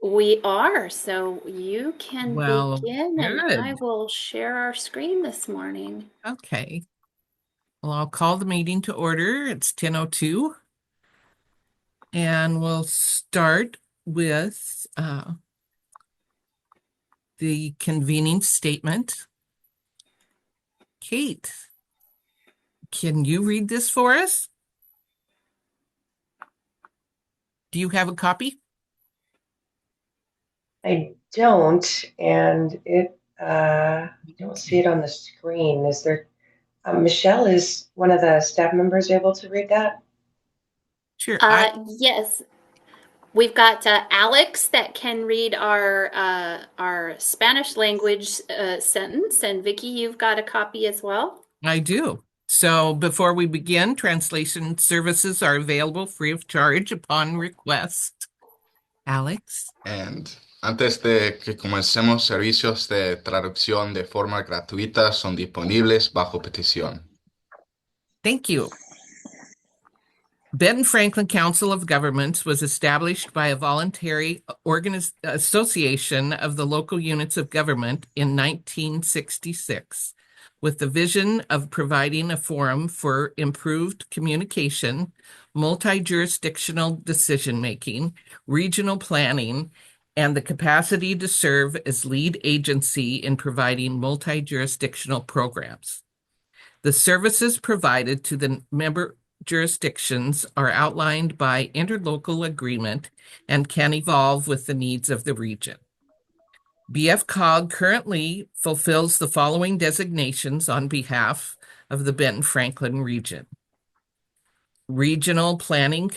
We are, so you can Well, begin and I good. will share our screen this morning. Okay. Well, I'll call the meeting to order. It's 10:02, and we'll start with the convening statement. Kate, can you read this for us? Do you have a copy? I don't, and I don't see it on the screen. Is there, Michelle, is one of the staff members able to read that? Sure. Yes, we've got Alex that can read our Spanish language sentence, and Vicky, you've got a copy as well. I do. So before we begin, translation services are available free of charge upon request. Alex? And antes de que comencemos, servicios de traducción de forma gratuita son disponibles bajo petición. Thank you. Benton-Franklin Council of Governments was established by a voluntary association of the local units of government in 1966, with the vision of providing a forum for improved communication, multi-jurisdictional decision-making, regional planning, and the capacity to serve as lead agency in providing multi-jurisdictional programs. The services provided to the member jurisdictions are outlined by interlocal agreement and can evolve with the needs of the region. BFCOG currently fulfills the following designations on behalf of the Benton-Franklin region: Regional Planning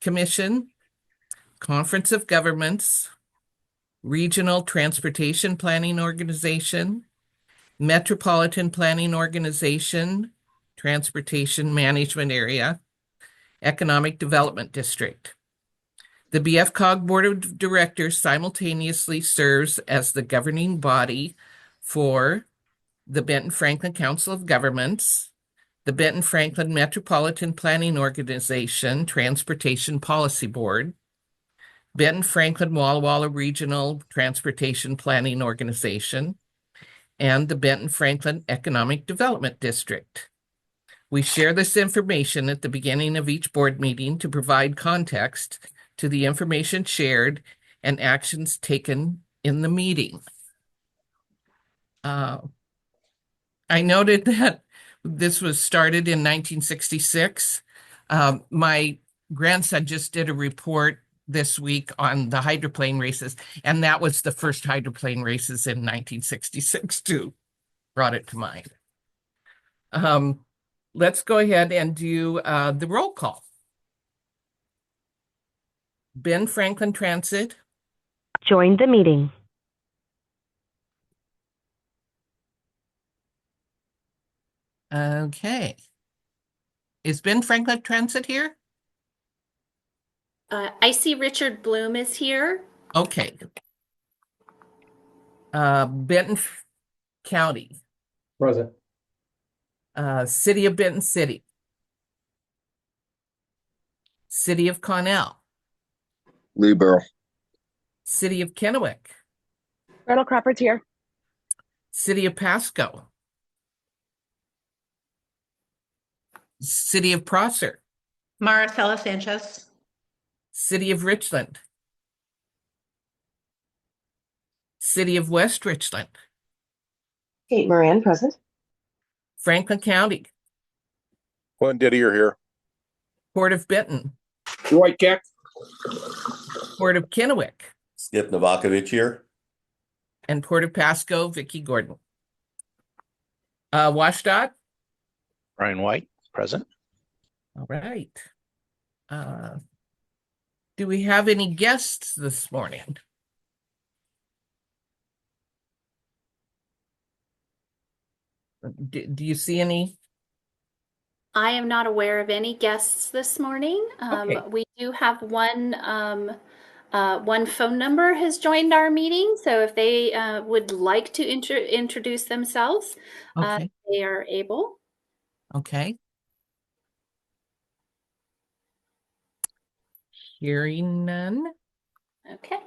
Commission, Conference of Governments, Regional Transportation Planning Organization, Metropolitan Planning Organization, Transportation Management Area, Economic Development District. The BFCOG Board of Directors simultaneously serves as the governing body for the Benton-Franklin Council of Governments, the Benton-Franklin Metropolitan Planning Organization Transportation Policy Board, Benton-Franklin Walla Walla Regional Transportation Planning Organization, and the Benton-Franklin Economic Development District. We share this information at the beginning of each board meeting to provide context to the information shared and actions taken in the meeting. I noted that this was started in 1966. My grandson just did a report this week on the hydroplane races, and that was the first hydroplane races in 1966 too. Brought it to mind. Let's go ahead and do the roll call. Ben-Franklin Transit. Joined the meeting. Okay. Is Ben-Franklin Transit here? I see Richard Bloom is here. Okay. Benton County. Present. City of Benton City. City of Connell. Lee Burrow. City of Kennewick. Randall Crawford's here. City of Pasco. City of Prosser. Maricela Sanchez. City of Richland. City of West Richland. Kate Moran, present. Franklin County. Glenn Didier here. Port of Benton. Dwight Keck. Port of Kennewick. Skip Novakovich here. And Port of Pasco, Vicky Gordon. WashDOT. Brian White, present. All right. Do we have any guests this morning? Do you see any? I am not aware of any guests this morning. Okay. We do have one phone number has joined our meeting, so if they would like to introduce themselves, Okay. they are able. Okay. Hearing none. Okay.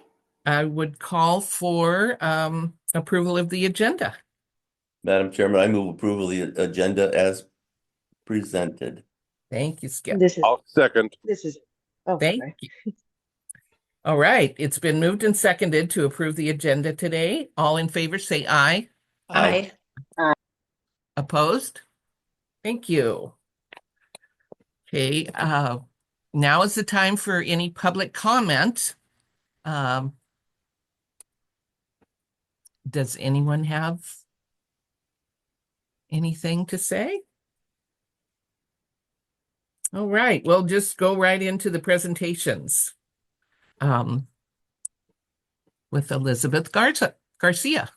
I would call for approval of the agenda. Madam Chairman, I move approval of the agenda as presented. Thank you, Skip. This is, I'll second. oh, Thank sorry. you. All right, it's been moved and seconded to approve the agenda today. All in favor, say aye. Aye. Opposed? Thank you. Okay, now is the time for any public comment. Does anyone have anything to say? All right, we'll just go right into the presentations with Elizabeth Garcia.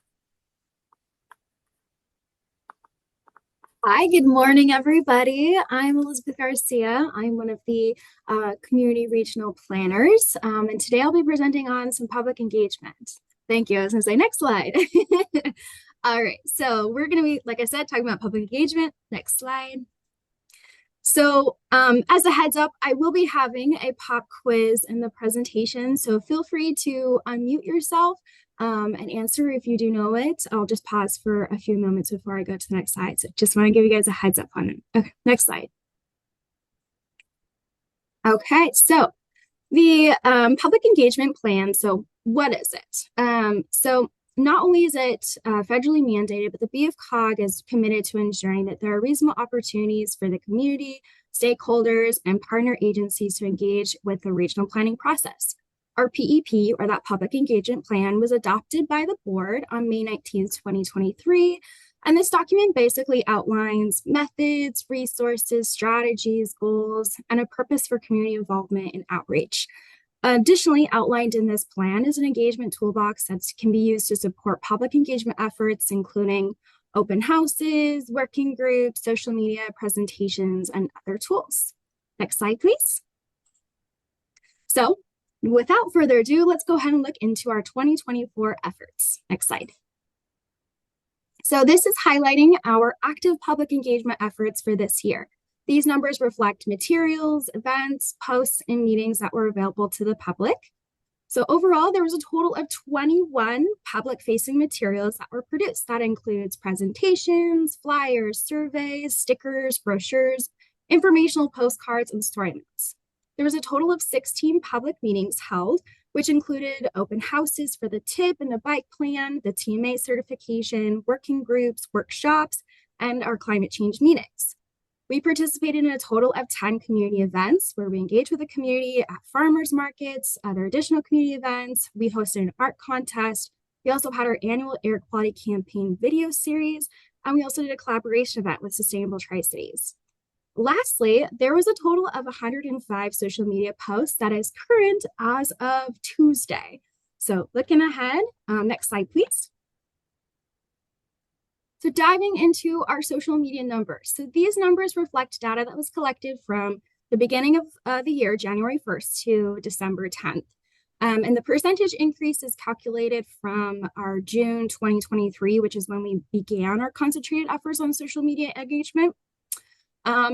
Hi, good morning, everybody. I'm Elizabeth Garcia. I'm one of the community regional planners, and today I'll be presenting on some public engagement. Thank you. I was going to say next slide. All right, so we're going to be, like I said, talking about public engagement. Next slide. So as a heads up, I will be having a pop quiz in the presentation, so feel free to unmute yourself and answer if you do know it. I'll just pause for a few moments before I go to the next slide. So just want to give you guys a heads up on it. Okay, next slide. Okay, so the public engagement plan. So what is it? So not only is it federally mandated, but the BFCOG is committed to ensuring that there are reasonable opportunities for the community, stakeholders, and partner agencies to engage with the regional planning process. Our PEP, or that public engagement plan, was adopted by the board on May 19th, 2023. And this document basically outlines methods, resources, strategies, goals, and a purpose for community involvement and outreach. Additionally, outlined in this plan is an engagement toolbox that can be used to support public engagement efforts, including open houses, working groups, social media, presentations, and other tools. Next slide, please. So, without further ado, let's go ahead and look into our 2024 efforts. Next slide. So this is highlighting our active public engagement efforts for this year. These numbers reflect materials, events, posts, and meetings that were available to the public. So overall, there was a total of 21 public-facing materials that were produced. That includes presentations, flyers, surveys, stickers, brochures, informational postcards, and story notes. There was a total of 16 public meetings held, which included open houses for the TIP and the bike plan, the TMA certification, working groups, workshops, and our climate change meetings. We participated in a total of 10 community events where we engaged with the community at farmers markets, other additional community events. We hosted an art contest. We also had our annual air quality campaign video series, and we also did a collaboration event with Sustainable Tri-Cities. Lastly, there was a total of 105 social media posts that is current as of Tuesday. So looking ahead, next slide, please. So diving into our social media numbers. So these numbers reflect data that was collected from the beginning of the year, January 1st to December 10th. And the percentage increase is calculated from our June 2023, which is when we began our concentrated efforts on social media engagement.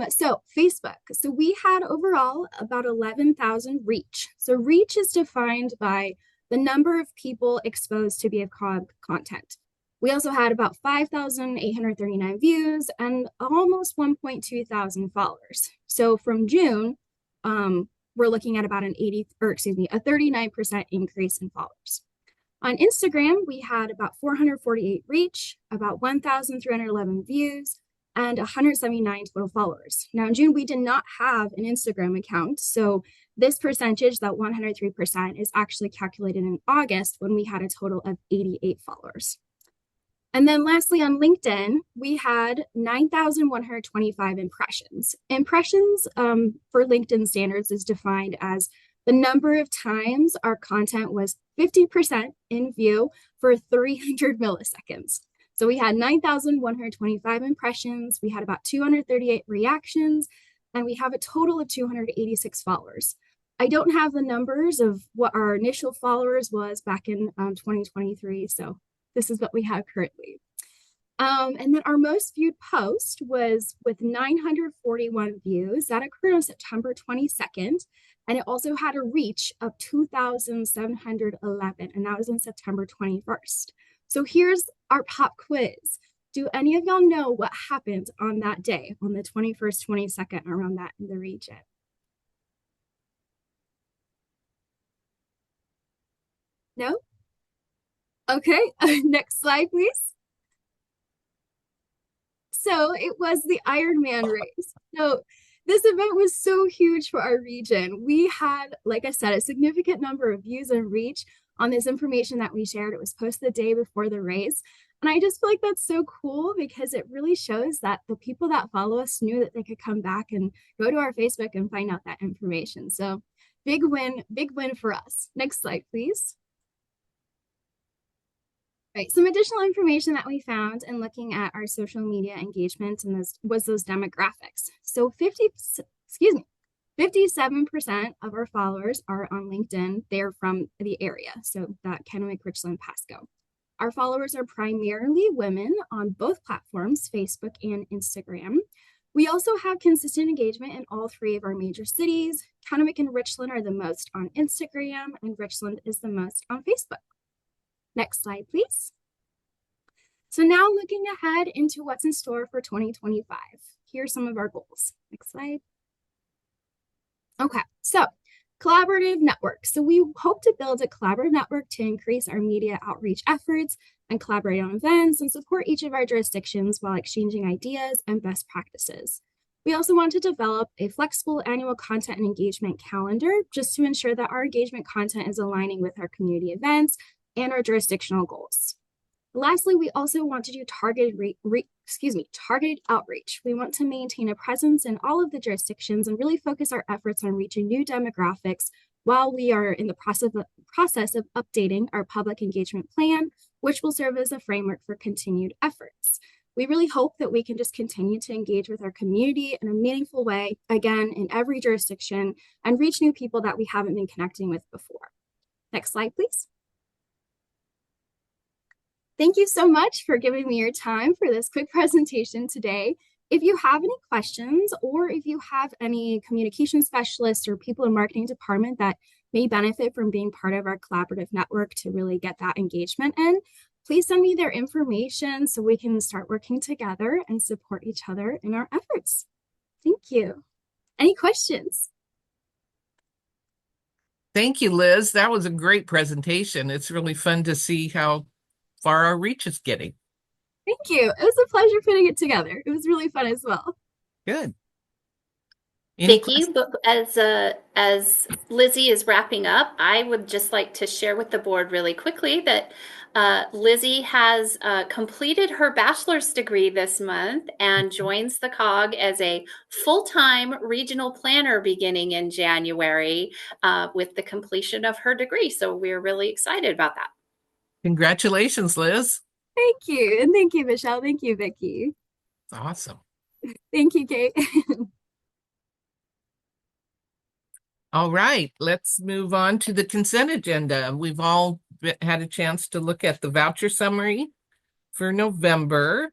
So Facebook, so we had overall about 11,000 reach. So reach is defined by the number of people exposed to BFCOG content. We also had about 5,839 views and almost 1.2 thousand followers. So from June, we're looking at about a 39% increase in followers. On Instagram, we had about 448 reach, about 1,311 views, and 179 total followers. Now in June, we did not have an Instagram account. So this percentage, that 103%, is actually calculated in August when we had a total of 88 followers. And then lastly, on LinkedIn, we had 9,125 impressions. Impressions for LinkedIn standards is defined as the number of times our content was 50% in view for 300 milliseconds. So we had 9,125 impressions, we had about 238 reactions, and we have a total of 286 followers. I don't have the numbers of what our initial followers was back in 2023, so this is what we have currently. And then our most viewed post was with 941 views. That occurred on September 22nd. And it also had a reach of 2,711, and that was on September 21st. So here's our pop quiz. Do any of y'all know what happened on that day, on the 21st, 22nd, around that in the region? No? Okay, next slide, please. So it was the Ironman race. So this event was so huge for our region. We had, like I said, a significant number of views and reach on this information that we shared. It was posted the day before the race. And I just feel like that's so cool because it really shows that the people that follow us knew that they could come back and go to our Facebook and find out that information. So big win for us. Next slide, please. Right, some additional information that we found in looking at our social media engagement and those demographics. So 57% of our followers are on LinkedIn. They're from the area, so that Kennewick, Richland, Pasco. Our followers are primarily women on both platforms, Facebook and Instagram. We also have consistent engagement in all three of our major cities. Kennewick and Richland are the most on Instagram, and Richland is the most on Facebook. Next slide, please. So now looking ahead into what's in store for 2025. Here's some of our goals. Next slide. Okay, so collaborative network. So we hope to build a collaborative network to increase our media outreach efforts and collaborate on events and support each of our jurisdictions while exchanging ideas and best practices. We also want to develop a flexible annual content and engagement calendar just to ensure that our engagement content is aligning with our community events and our jurisdictional goals. Lastly, we also want to do targeted outreach. We want to maintain a presence in all of the jurisdictions and really focus our efforts on reaching new demographics while we are in the process of updating our public engagement plan, which will serve as a framework for continued efforts. We really hope that we can just continue to engage with our community in a meaningful way, again, in every jurisdiction, and reach new people that we haven't been connecting with before. Next slide, please. Thank you so much for giving me your time for this quick presentation today. If you have any questions or if you have any communication specialists or people in marketing department that may benefit from being part of our collaborative network to really get that engagement in, please send me their information so we can start working together and support each other in our efforts. Thank you. Any questions? Thank you, Liz. That was a great presentation. It's really fun to see how far our reach is getting. Thank you. It was a pleasure putting it together. It was really fun as well. Good. Vicki, as Lizzie is wrapping up, I would just like to share with the board really quickly that Lizzie has completed her bachelor's degree this month and joins the COG as a full-time regional planner beginning in January with the completion of her degree. So we're really excited about that. Congratulations, Liz. Thank you. And thank you, Michelle. Thank you, Vicki. Awesome. Thank you, Kate. All right, let's move on to the consent agenda. We've all had a chance to look at the voucher summary for November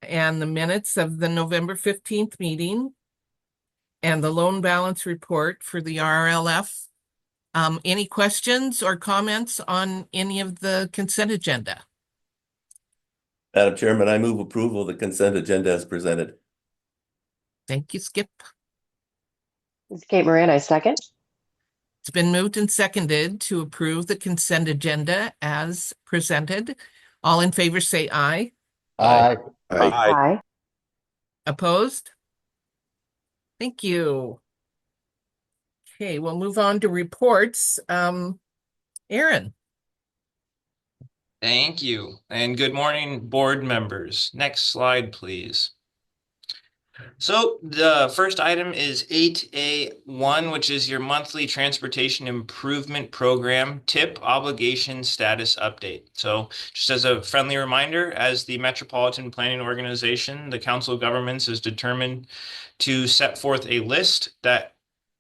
and the minutes of the November 15th meeting and the loan balance report for the RLF. Any questions or comments on any of the consent agenda? Madam Chairman, I move approval of the consent agenda as presented. Thank you, Skip. This is Kate Moran, I second. It's been moved and seconded to approve the consent agenda as presented. All in favor say aye. Aye. Aye. Opposed? Thank you. Okay, we'll move on to reports. Aaron. Thank you, and good morning, board members. Next slide, please. So the first item is 8A1, which is your monthly transportation improvement program tip obligation status update. So just as a friendly reminder, as the Metropolitan Planning Organization, the Council of Governments is determined to set forth a list that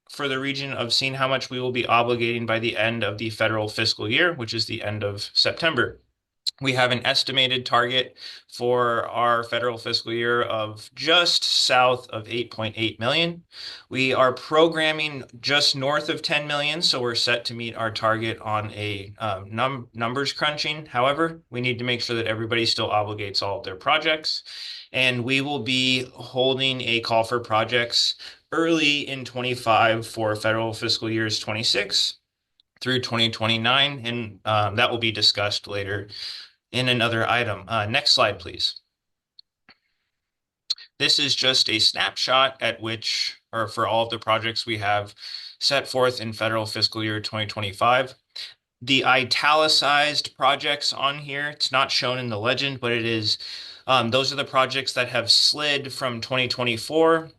for the region of seeing how much we will be obligating by the end of the federal fiscal year, which is the end of September. We have an estimated target for our federal fiscal year of just south of 8.8 million. We are programming just north of 10 million, so we're set to meet our target on a numbers crunching. However, we need to make sure that everybody still obligates all of their projects. And we will be holding a call for projects early in 25 for federal fiscal years 26 through 2029, and that will be discussed later in another item. Next slide, please. This is just a snapshot at which, or for all of the projects we have set forth in federal fiscal year 2025. The italicized projects on here, it's not shown in the legend, but it is, those are the projects that have slid from 2024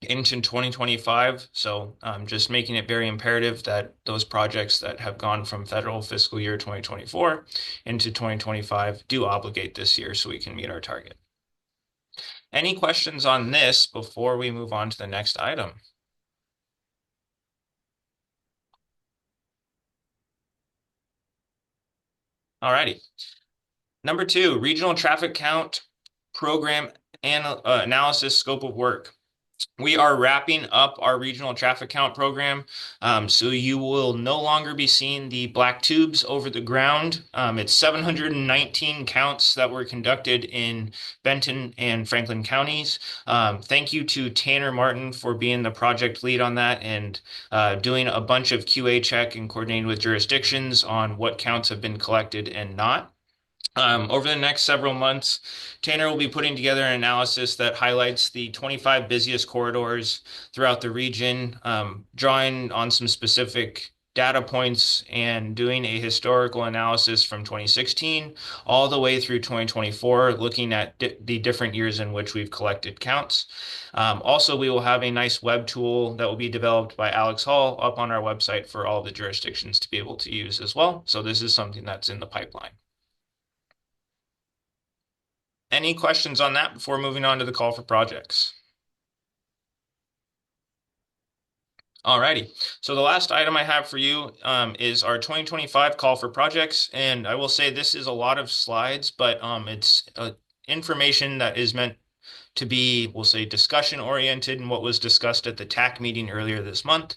into 2025. So just making it very imperative that those projects that have gone from federal fiscal year 2024 into 2025 do obligate this year so we can meet our target. Any questions on this before we move on to the next item? Alrighty. Number 2, regional traffic count program and analysis scope of work. We are wrapping up our regional traffic count program, so you will no longer be seeing the black tubes over the ground. It's 719 counts that were conducted in Benton and Franklin counties. Thank you to Tanner Martin for being the project lead on that and doing a bunch of QA check and coordinating with jurisdictions on what counts have been collected and not. Over the next several months, Tanner will be putting together an analysis that highlights the 25 busiest corridors throughout the region, drawing on some specific data points and doing a historical analysis from 2016 all the way through 2024, looking at the different years in which we've collected counts. Also, we will have a nice web tool that will be developed by Alex Hall up on our website for all the jurisdictions to be able to use as well. So this is something that's in the pipeline. Any questions on that before moving on to the call for projects? Alrighty, so the last item I have for you is our 2025 call for projects, and I will say this is a lot of slides, but it's information that is meant to be, we'll say, discussion oriented and what was discussed at the TAC meeting earlier this month.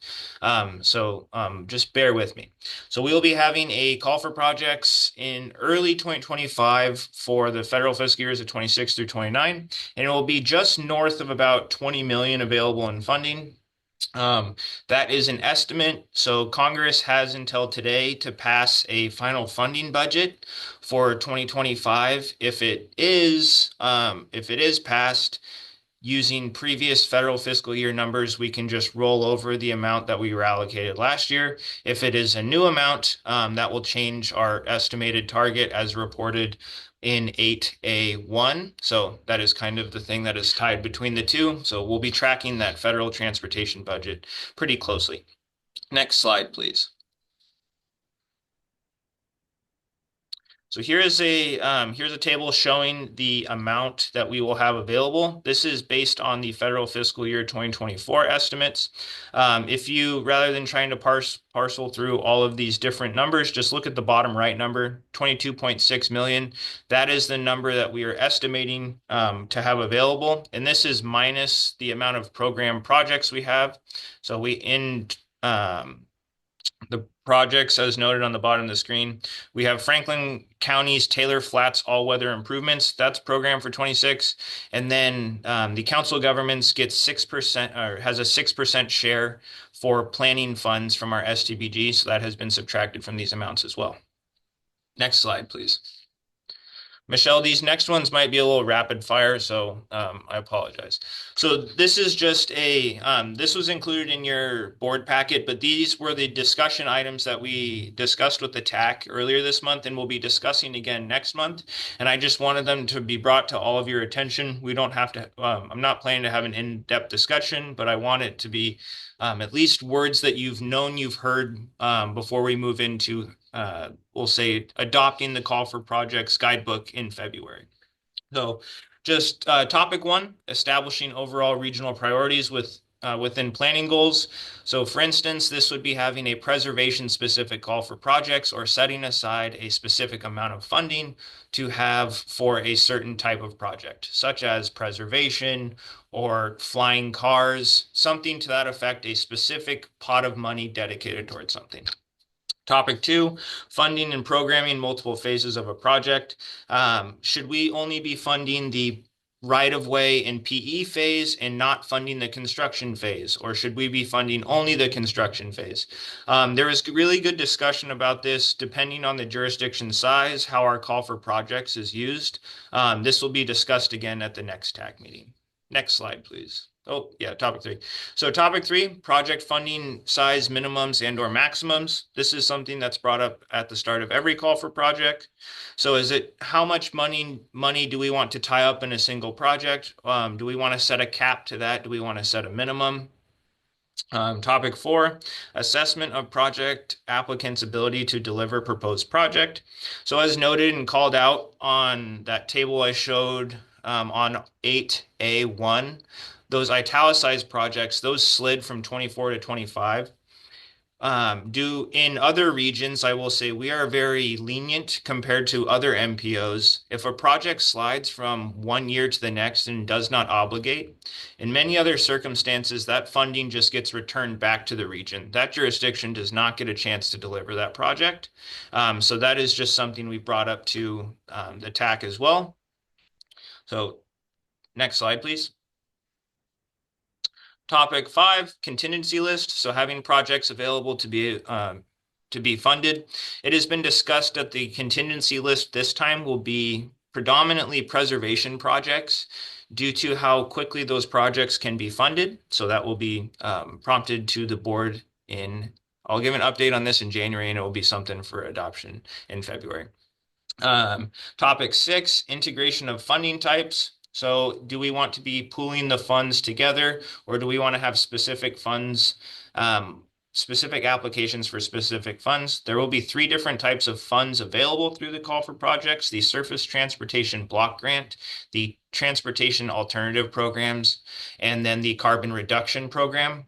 So just bear with me. So we will be having a call for projects in early 2025 for the federal fiscal years of 26 through 29, and it will be just north of about 20 million available in funding. That is an estimate. So Congress has until today to pass a final funding budget for 2025. If it is passed using previous federal fiscal year numbers, we can just roll over the amount that we were allocated last year. If it is a new amount, that will change our estimated target as reported in 8A1. So that is kind of the thing that is tied between the two. So we'll be tracking that federal transportation budget pretty closely. Next slide, please. So here's a table showing the amount that we will have available. This is based on the federal fiscal year 2024 estimates. If you, rather than trying to parcel through all of these different numbers, just look at the bottom right number, 22.6 million. That is the number that we are estimating to have available. And this is minus the amount of program projects we have. So we end the projects as noted on the bottom of the screen. We have Franklin County's Taylor Flats all-weather improvements. That's programmed for 26. And then the council of governments gets 6% or has a 6% share for planning funds from our STBG. So that has been subtracted from these amounts as well. Next slide, please. Michelle, these next ones might be a little rapid fire, so I apologize. So this is just this was included in your board packet, but these were the discussion items that we discussed with the TAC earlier this month and we'll be discussing again next month. And I just wanted them to be brought to all of your attention. We don't have to, I'm not planning to have an in-depth discussion, but I want it to be at least words that you've known you've heard before we move into we'll say adopting the call for projects guidebook in February. So just topic 1, establishing overall regional priorities with within planning goals. So for instance, this would be having a preservation specific call for projects or setting aside a specific amount of funding to have for a certain type of project, such as preservation or flying cars, something to that effect, a specific pot of money dedicated towards something. Topic 2, funding and programming multiple phases of a project. Should we only be funding the right-of-way and PE phase and not funding the construction phase? Or should we be funding only the construction phase? There was really good discussion about this depending on the jurisdiction size, how our call for projects is used. This will be discussed again at the next TAC meeting. Next slide, please. Oh, yeah, topic 3. So topic 3, project funding size minimums and or maximums. This is something that's brought up at the start of every call for project. So is it how much money do we want to tie up in a single project? Do we want to set a cap to that? Do we want to set a minimum? Topic 4, assessment of project applicants' ability to deliver proposed project. So as noted and called out on that table I showed on 8A1, those italicized projects, those slid from 24 to 25. In other regions, I will say we are very lenient compared to other MPOs. If a project slides from 1 year to the next and does not obligate, in many other circumstances, that funding just gets returned back to the region. That jurisdiction does not get a chance to deliver that project. So that is just something we brought up to the TAC as well. So next slide, please. Topic 5, contingency list. So having projects available to be funded. It has been discussed that the contingency list this time will be predominantly preservation projects due to how quickly those projects can be funded. So that will be prompted to the board I'll give an update on this in January, and it will be something for adoption in February. Topic 6, integration of funding types. So do we want to be pooling the funds together, or do we want to have specific funds, specific applications for specific funds? There will be 3 different types of funds available through the call for projects: the Surface Transportation Block Grant, the Transportation Alternative Programs, and then the Carbon Reduction Program.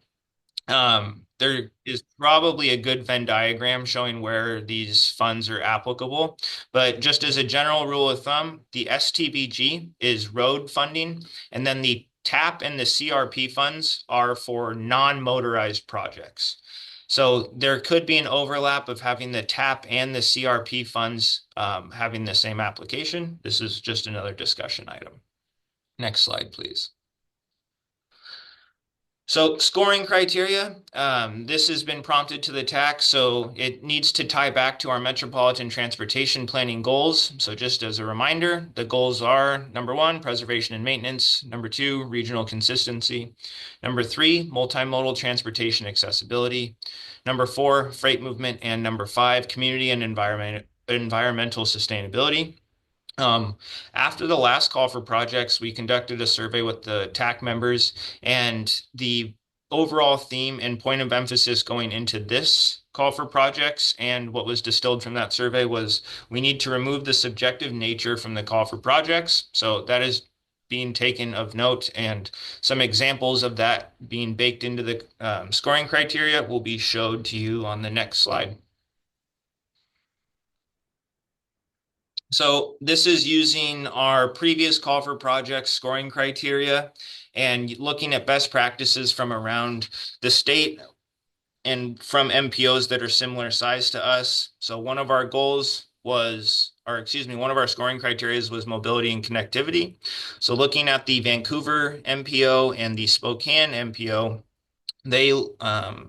There is probably a good Venn diagram showing where these funds are applicable, but just as a general rule of thumb, the STBG is road funding, and then the TAP and the CRP funds are for non-motorized projects. So there could be an overlap of having the TAP and the CRP funds having the same application. This is just another discussion item. Next slide, please. So scoring criteria, this has been prompted to the TAC, so it needs to tie back to our metropolitan transportation planning goals. So just as a reminder, the goals are: number 1, preservation and maintenance; number 2, regional consistency; number 3, multimodal transportation accessibility; number 4, freight movement; and number 5, community and environmental sustainability. After the last call for projects, we conducted a survey with the TAC members, and the overall theme and point of emphasis going into this call for projects and what was distilled from that survey was we need to remove the subjective nature from the call for projects. So that is being taken of note, and some examples of that being baked into the scoring criteria will be showed to you on the next slide. So this is using our previous call for projects scoring criteria and looking at best practices from around the state and from MPOs that are similar size to us. So one of our goals was, one of our scoring criteria was mobility and connectivity. So looking at the Vancouver MPO and the Spokane MPO, they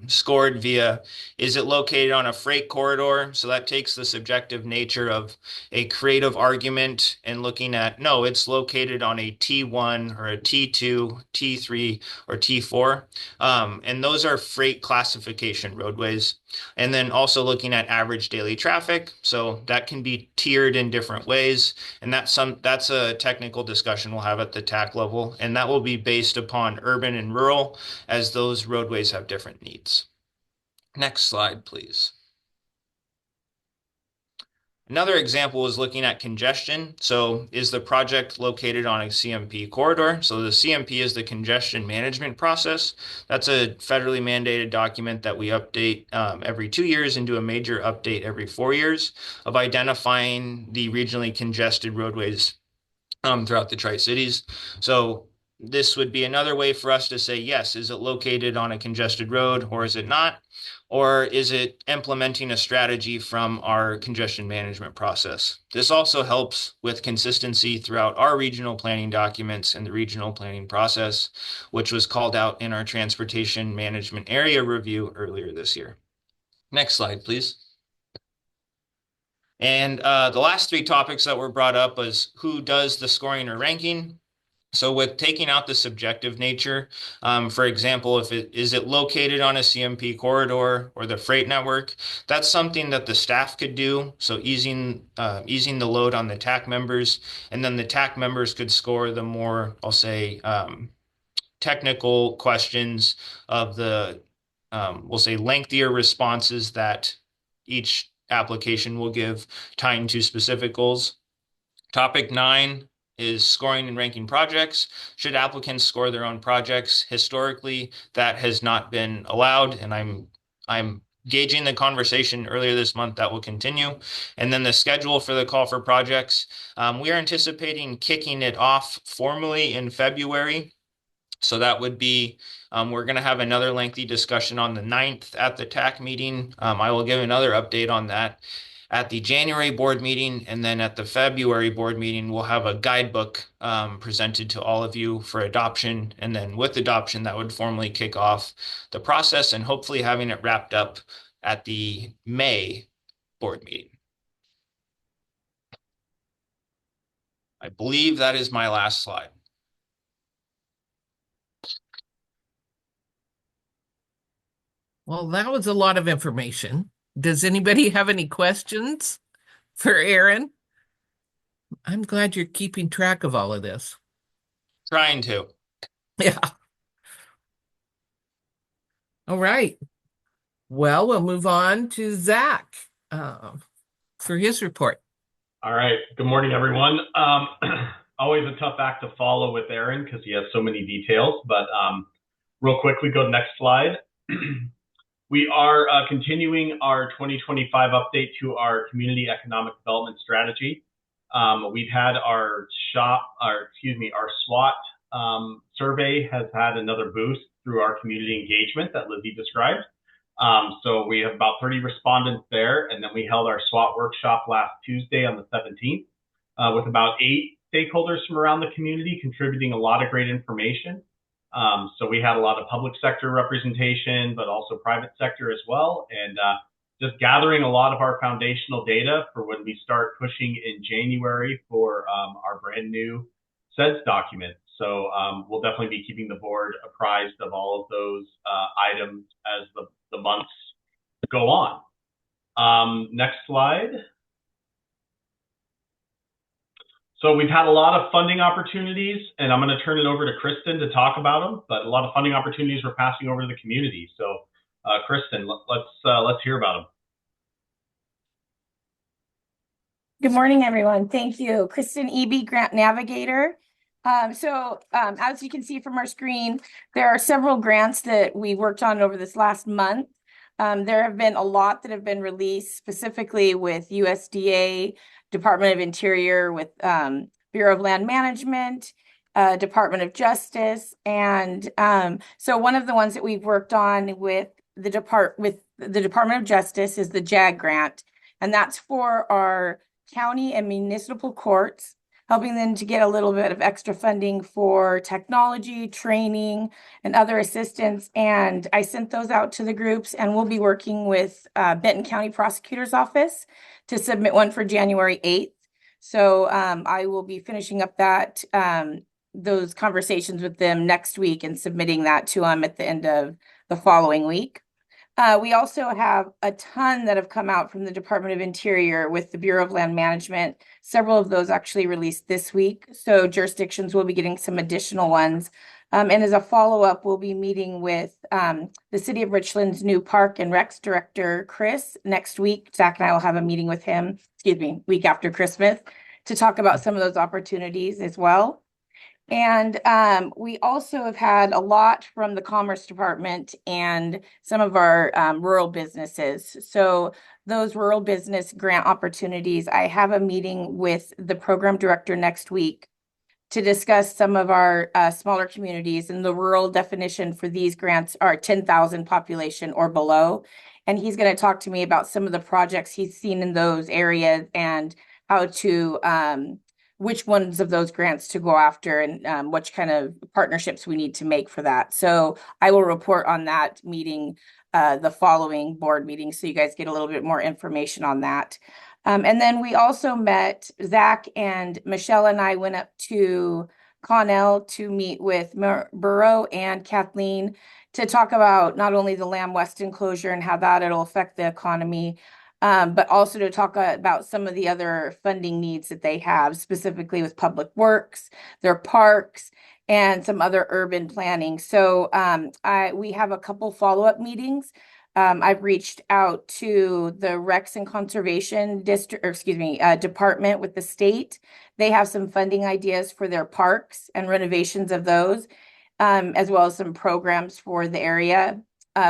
scored via, is it located on a freight corridor? So that takes the subjective nature of a creative argument and looking at, no, it's located on a T1 or a T2, T3, or T4. And those are freight classification roadways. And then also looking at average daily traffic. So that can be tiered in different ways. And that's a technical discussion we'll have at the TAC level. And that will be based upon urban and rural, as those roadways have different needs. Next slide, please. Another example is looking at congestion. So is the project located on a CMP corridor? So the CMP is the congestion management process. That's a federally mandated document that we update every 2 years and do a major update every 4 years of identifying the regionally congested roadways throughout the Tri-Cities. So this would be another way for us to say, yes, is it located on a congested road or is it not? Or is it implementing a strategy from our congestion management process? This also helps with consistency throughout our regional planning documents and the regional planning process, which was called out in our transportation management area review earlier this year. Next slide, please. And the last 3 topics that were brought up was who does the scoring or ranking. So with taking out the subjective nature, for example, is it located on a CMP corridor or the freight network, that's something that the staff could do. So easing the load on the TAC members, and then the TAC members could score the more, I'll say, technical questions of the, we'll say, lengthier responses that each application will give, tying to specific goals. Topic 9 is scoring and ranking projects. Should applicants score their own projects? Historically, that has not been allowed, and I'm gauging the conversation earlier this month that will continue. And then the schedule for the call for projects. We are anticipating kicking it off formally in February. So that would be, we're going to have another lengthy discussion on the 9th at the TAC meeting. I will give another update on that at the January board meeting, and then at the February board meeting, we'll have a guidebook presented to all of you for adoption. And then with adoption, that would formally kick off the process and hopefully having it wrapped up at the May board meeting. I believe that is my last slide. Well, that was a lot of information. Does anybody have any questions for Aaron? I'm glad you're keeping track of all of this. Trying to. Yeah. All right. Well, we'll move on to Zach for his report. All right. Good morning, everyone. Always a tough act to follow with Aaron because he has so many details, but real quick, we go to the next slide. We are continuing our 2025 update to our community economic development strategy. We've had our SWOT survey has had another boost through our community engagement that Lizzie described. So we have about 30 respondents there, and then we held our SWOT workshop last Tuesday on the 17th with about 8 stakeholders from around the community contributing a lot of great information. So we had a lot of public sector representation, but also private sector as well, and just gathering a lot of our foundational data for when we start pushing in January for our brand new SEDS document. So we'll definitely be keeping the board apprised of all of those items as the months go on. Next slide. So we've had a lot of funding opportunities, and I'm going to turn it over to Kristen to talk about them, but a lot of funding opportunities we're passing over to the community. So Kristen, let's hear about them. Good morning, everyone. Thank you. Kristen Eby, Grant Navigator. As you can see from our screen, there are several grants that we worked on over this last month. There have been a lot that have been released specifically with USDA, Department of Interior, with Bureau of Land Management, Department of Justice. And so one of the ones that we've worked on with the Department of Justice is the JAG grant. And that's for our county and municipal courts, helping them to get a little bit of extra funding for technology, training, and other assistance. And I sent those out to the groups, and we'll be working with Benton County Prosecutor's Office to submit one for January 8th. So I will be finishing up those conversations with them next week and submitting that to them at the end of the following week. We also have a ton that have come out from the Department of Interior with the Bureau of Land Management. Several of those actually released this week. So jurisdictions will be getting some additional ones And as a follow-up, we'll be meeting with the City of Richland's new Park and Recs Director, Chris, next week. Zach and I will have a meeting with him, week after Christmas, to talk about some of those opportunities as well. And we also have had a lot from the Commerce Department and some of our rural businesses. So those rural business grant opportunities, I have a meeting with the program director next week to discuss some of our smaller communities, and the rural definition for these grants are 10,000 population or below. And he's going to talk to me about some of the projects he's seen in those areas and how to which ones of those grants to go after and which kind of partnerships we need to make for that. So I will report on that meeting the following board meeting, so you guys get a little bit more information on that. And then we also met, Zach and Michelle and I went up to Connell to meet with Burrow and Kathleen to talk about not only the Lamb West enclosure and how that'll affect the economy, but also to talk about some of the other funding needs that they have, specifically with public works, their parks, and some other urban planning. So we have a couple follow-up meetings. I've reached out to the Recs and Conservation Department with the state. They have some funding ideas for their parks and renovations of those, as well as some programs for the area.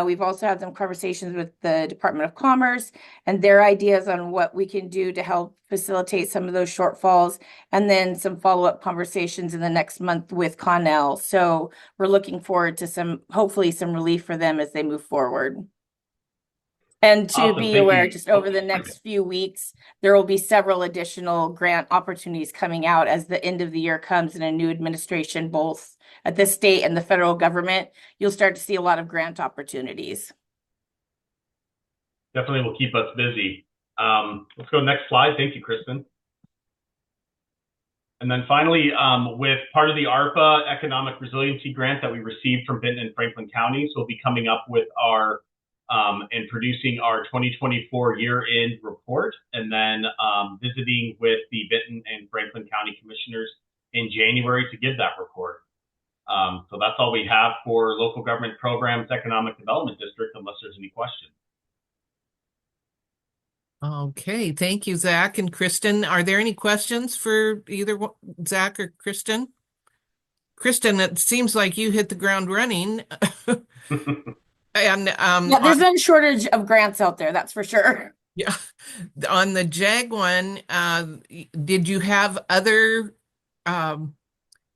We've also had some conversations with the Department of Commerce and their ideas on what we can do to help facilitate some of those shortfalls, and then some follow-up conversations in the next month with Connell. So we're looking forward to hopefully some relief for them as they move forward. And to Awesome. be Thank aware, you. just over the next few weeks, there will be several additional grant opportunities coming out as the end of the year comes and a new administration, both at the state and the federal government. You'll start to see a lot of grant opportunities. Definitely will keep us busy. Let's go next slide. Thank you, Kristen. And then finally, with part of the ARPA Economic Resiliency Grant that we received from Benton-Franklin counties, we'll be coming up with our and producing our 2024 year-end report, and then visiting with the Benton and Franklin County Commissioners in January to give that report. So that's all we have for Local Government Programs Economic Development District, unless there's any questions. Okay, thank you, Zach and Kristen. Are there any questions for either Zach or Kristen? Kristen, it seems like you hit the ground running. And yeah, there's no shortage of grants out there, that's for sure. Yeah, on the JAG one, did you have other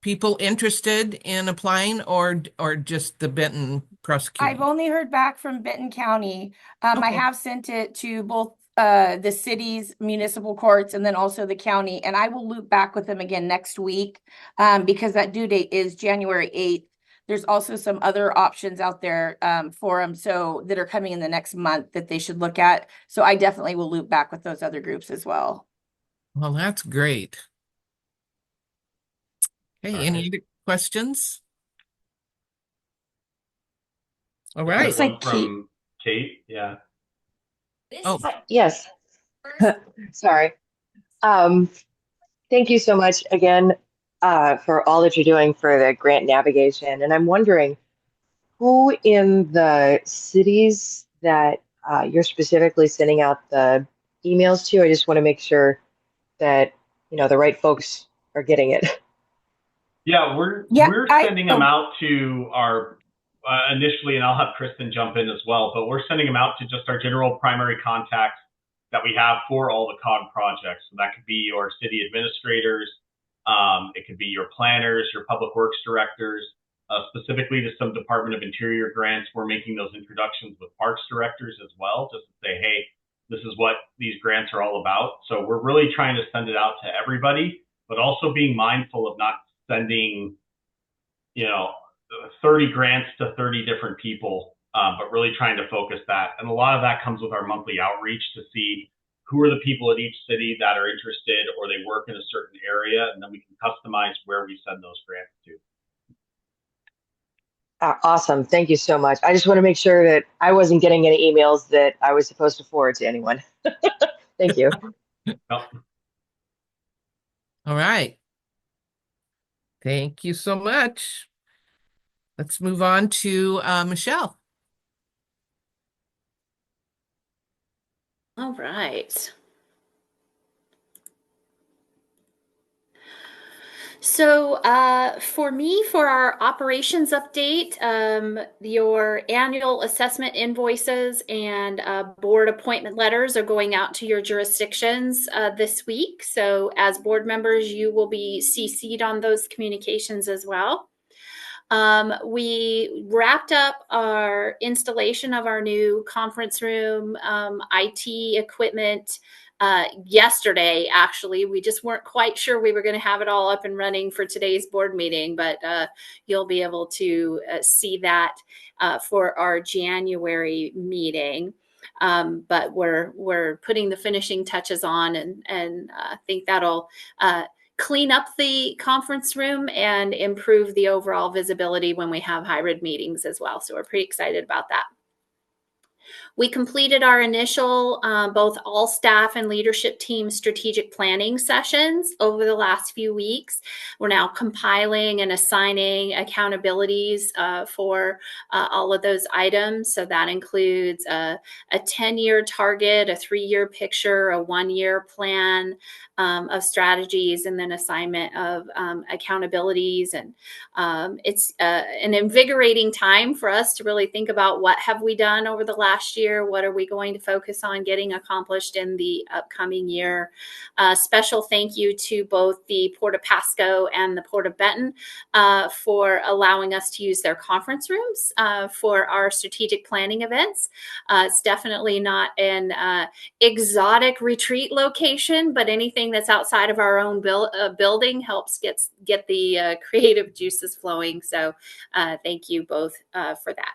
people interested in applying, or just the Benton prosecutor? I've only heard back from Benton County. Okay. I have sent it to both the city's municipal courts and then also the county, and I will loop back with them again next week because that due date is January 8th. There's also some other options out there for them that are coming in the next month that they should look at. So I definitely will loop back with those other groups as well. Well, that's great. Hey, All any right. other questions? All right. Looks like from Kate. Yeah. Oh, Yes. Sorry. Thank you so much again for all that you're doing for the grant navigation. And I'm wondering who in the cities that you're specifically sending out the emails to. I just want to make sure that, the right folks are getting it. Yeah, we're sending them out to our initially, and I'll have Kristen jump in as well, but we're sending them out to just our general primary contacts that we have for all the COG projects. So that could be your city administrators, it could be your planners, your public works directors, specifically to some Department of Interior grants. We're making those introductions with parks directors as well, just to say, hey, this is what these grants are all about. So we're really trying to send it out to everybody, but also being mindful of not sending, 30 grants to 30 different people, but really trying to focus that. And a lot of that comes with our monthly outreach to see who are the people at each city that are interested or they work in a certain area, and then we can customize where we send those grants to. Awesome. Thank you so much. I just want to make sure that I wasn't getting any emails that I was supposed to forward to anyone. Thank you. All right. Thank you so much. Let's move on to Michelle. All right. So for me, for our operations update, your annual assessment invoices and board appointment letters are going out to your jurisdictions this week. So as board members, you will be CC'd on those communications as well. We wrapped up our installation of our new conference room IT equipment yesterday. Actually, we just weren't quite sure we were going to have it all up and running for today's board meeting, but you'll be able to see that for our January meeting. But we're putting the finishing touches on, and think that'll clean up the conference room and improve the overall visibility when we have hybrid meetings as well. So we're pretty excited about that. We completed our initial both all staff and leadership team strategic planning sessions over the last few weeks. We're now compiling and assigning accountabilities for all of those items. So that includes a 10-year target, a 3-year picture, a 1-year plan of strategies, and then assignment of accountabilities. And it's an invigorating time for us to really think about what have we done over the last year, what are we going to focus on getting accomplished in the upcoming year. Special thank you to both the Port of Pasco and the Port of Benton for allowing us to use their conference rooms for our strategic planning events. It's definitely not an exotic retreat location, but anything that's outside of our own building helps get the creative juices flowing. So thank you both for that.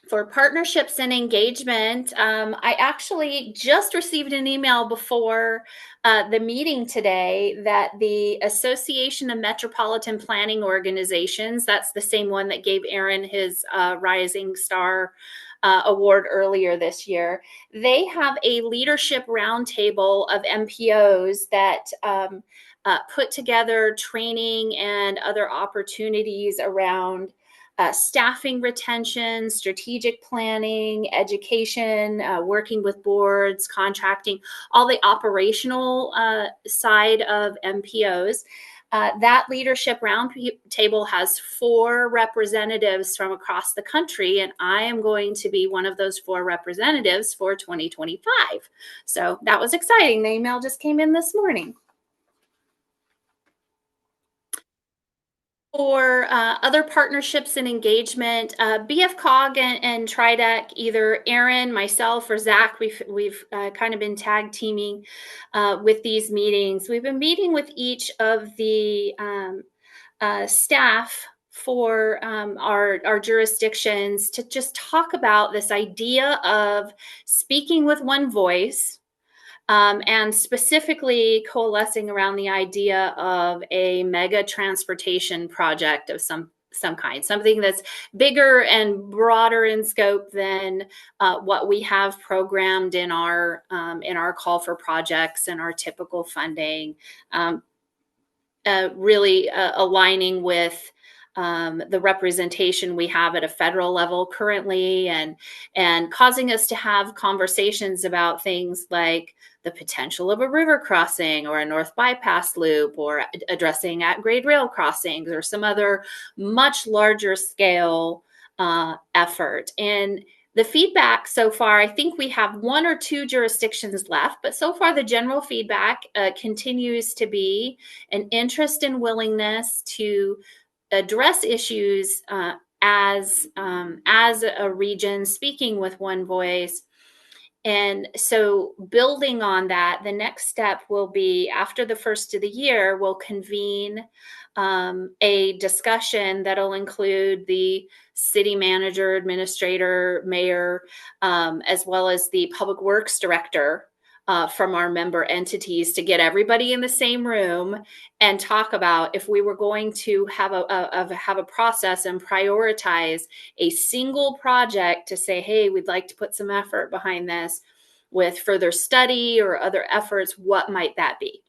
For partnerships and engagement, I actually just received an email before the meeting today that the Association of Metropolitan Planning Organizations, that's the same one that gave Aaron his Rising Star award earlier this year, they have a leadership roundtable of MPOs that put together training and other opportunities around staffing retention, strategic planning, education, working with boards, contracting, all the operational side of MPOs. That leadership roundtable has 4 representatives from across the country, and I am going to be one of those 4 representatives for 2025. So that was exciting. The email just came in this morning. For other partnerships and engagement, BFCOG and TriDeck, either Aaron, myself, or Zach, we've kind of been tag teaming with these meetings. We've been meeting with each of the staff for our jurisdictions to just talk about this idea of speaking with one voice. And specifically coalescing around the idea of a mega transportation project of some kind, something that's bigger and broader in scope than what we have programmed in our call for projects and our typical funding. Really aligning with the representation we have at a federal level currently, and causing us to have conversations about things like the potential of a river crossing or a north bypass loop, or addressing at-grade rail crossings, or some other much larger scale effort. And the feedback so far, I think we have 1 or 2 jurisdictions left, but so far the general feedback continues to be an interest and willingness to address issues as a region, speaking with one voice. And so building on that, the next step will be, after the first of the year, we'll convene a discussion that'll include the city manager, administrator, mayor, as well as the public works director from our member entities, to get everybody in the same room and talk about if we were going to have a process and prioritize a single project to say, hey, we'd like to put some effort behind this with further study or other efforts, what might that be?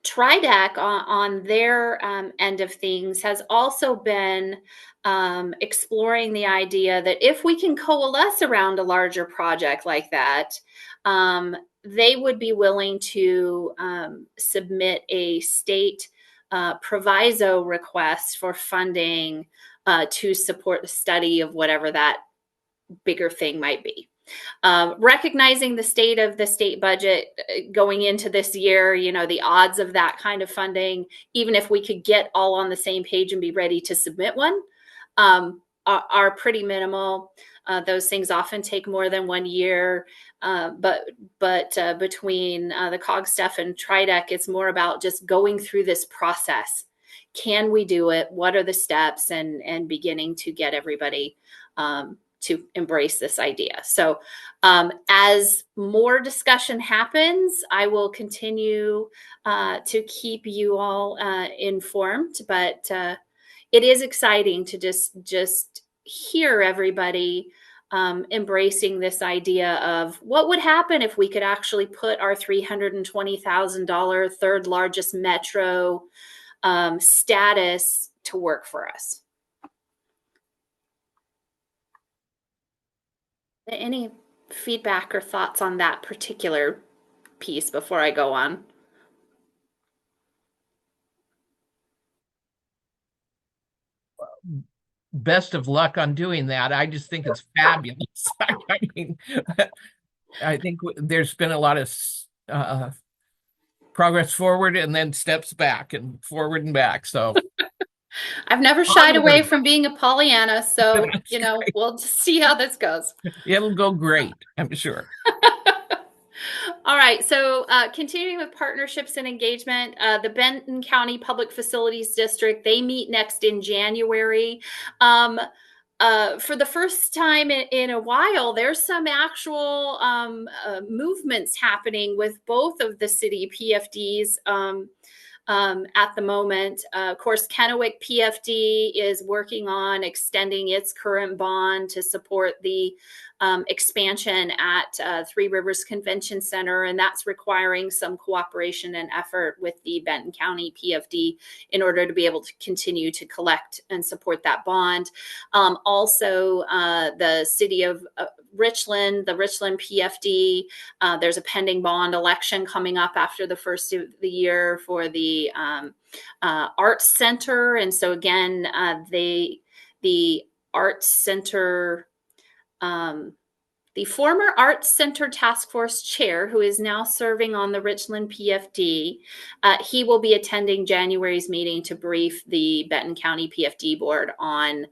TRIDAC on their end of things has also been exploring the idea that if we can coalesce around a larger project like that, they would be willing to submit a state proviso request for funding to support the study of whatever that bigger thing might be. Recognizing the state of the state budget going into this year, the odds of that kind of funding, even if we could get all on the same page and be ready to submit one, are pretty minimal. Those things often take more than 1 year. But between the COG stuff and TRIDEC, it's more about just going through this process. Can we do it? What are the steps? And beginning to get everybody to embrace this idea. So as more discussion happens, I will continue to keep you all informed, but it is exciting to just hear everybody embracing this idea of what would happen if we could actually put our $320,000 third largest metro status to work for us. Any feedback or thoughts on that particular piece before I go on? Best of luck on doing that. I just think it's fabulous. I mean, I think there's been a lot of progress forward and then steps back and forward and back. So I've never shied away from being a Pollyanna, so we'll just see how this goes. It'll go great, I'm sure. All right, so continuing with partnerships and engagement, the Benton County Public Facilities District, they meet next in January. For the first time in a while, there's some actual movements happening with both of the city PFDs at the moment. Of course, Kennewick PFD is working on extending its current bond to support the expansion at Three Rivers Convention Center, and that's requiring some cooperation and effort with the Benton County PFD in order to be able to continue to collect and support that bond. Also, the city of Richland, the Richland PFD, there's a pending bond election coming up after the first of the year for the Arts Center. And so again, the Arts Center, the former Arts Center Task Force Chair, who is now serving on the Richland PFD, he will be attending January's meeting to brief the Benton County PFD board on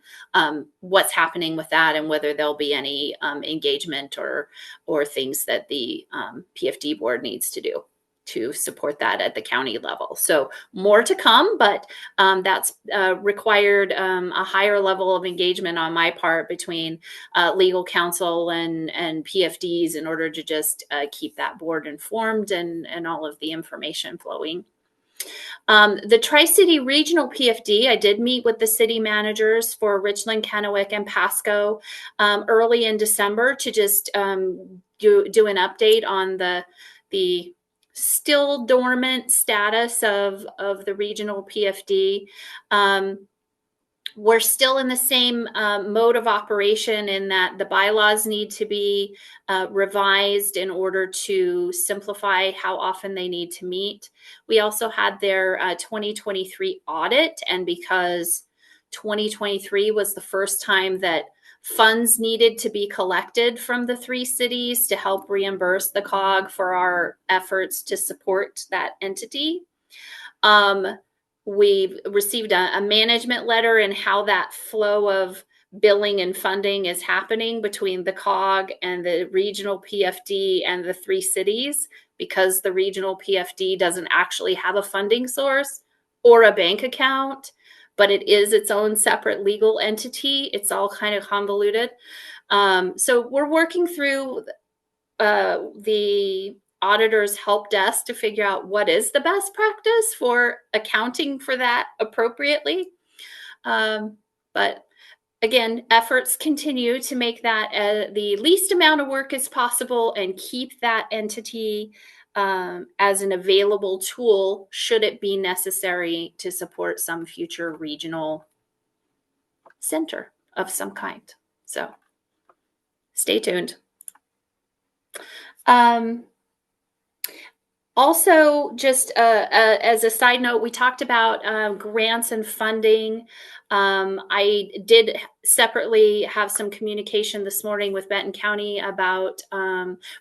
what's happening with that and whether there'll be any engagement or things that the PFD board needs to do to support that at the county level. So more to come, but that's required a higher level of engagement on my part between legal counsel and PFDs in order to just keep that board informed and all of the information flowing. The Tri-City Regional PFD, I did meet with the city managers for Richland, Kennewick, and Pasco early in December to just do an update on the still dormant status of the regional PFD. We're still in the same mode of operation in that the bylaws need to be revised in order to simplify how often they need to meet. We also had their 2023 audit, and because 2023 was the first time that funds needed to be collected from the three cities to help reimburse the COG for our efforts to support that entity. We've received a management letter and how that flow of billing and funding is happening between the COG and the regional PFD and the three cities, because the regional PFD doesn't actually have a funding source or a bank account, but it is its own separate legal entity. It's all kind of convoluted. So we're working through the auditor's help desk to figure out what is the best practice for accounting for that appropriately. But again, efforts continue to make that the least amount of work as possible and keep that entity as an available tool should it be necessary to support some future regional center of some kind. So stay tuned. Also, just as a side note, we talked about grants and funding. I did separately have some communication this morning with Benton County about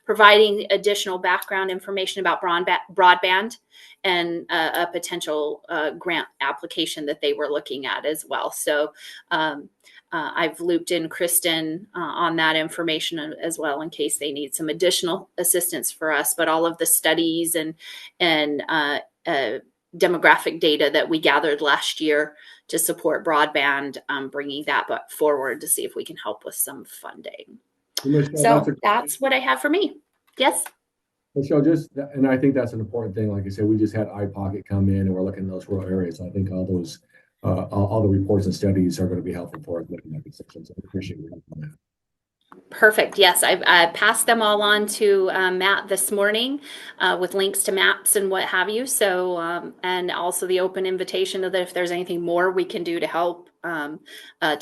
providing additional background information about broadband and a potential grant application that they were looking at as well. So I've looped in Kristen on that information as well in case they need some additional assistance for us. But all of the studies and demographic data that we gathered last year to support broadband, bringing that forward to see if we can help with some funding. So that's what I have for me. Yes. Michelle, and I think that's an important thing. Like I said, we just had iPocket come in and we're looking at those rural areas. I think all those all the reports and studies are going to be helpful for us making that decision. So I appreciate your help on that. Perfect. Yes, I passed them all on to Matt this morning with links to maps and what have you. So, and also the open invitation that if there's anything more we can do to help, to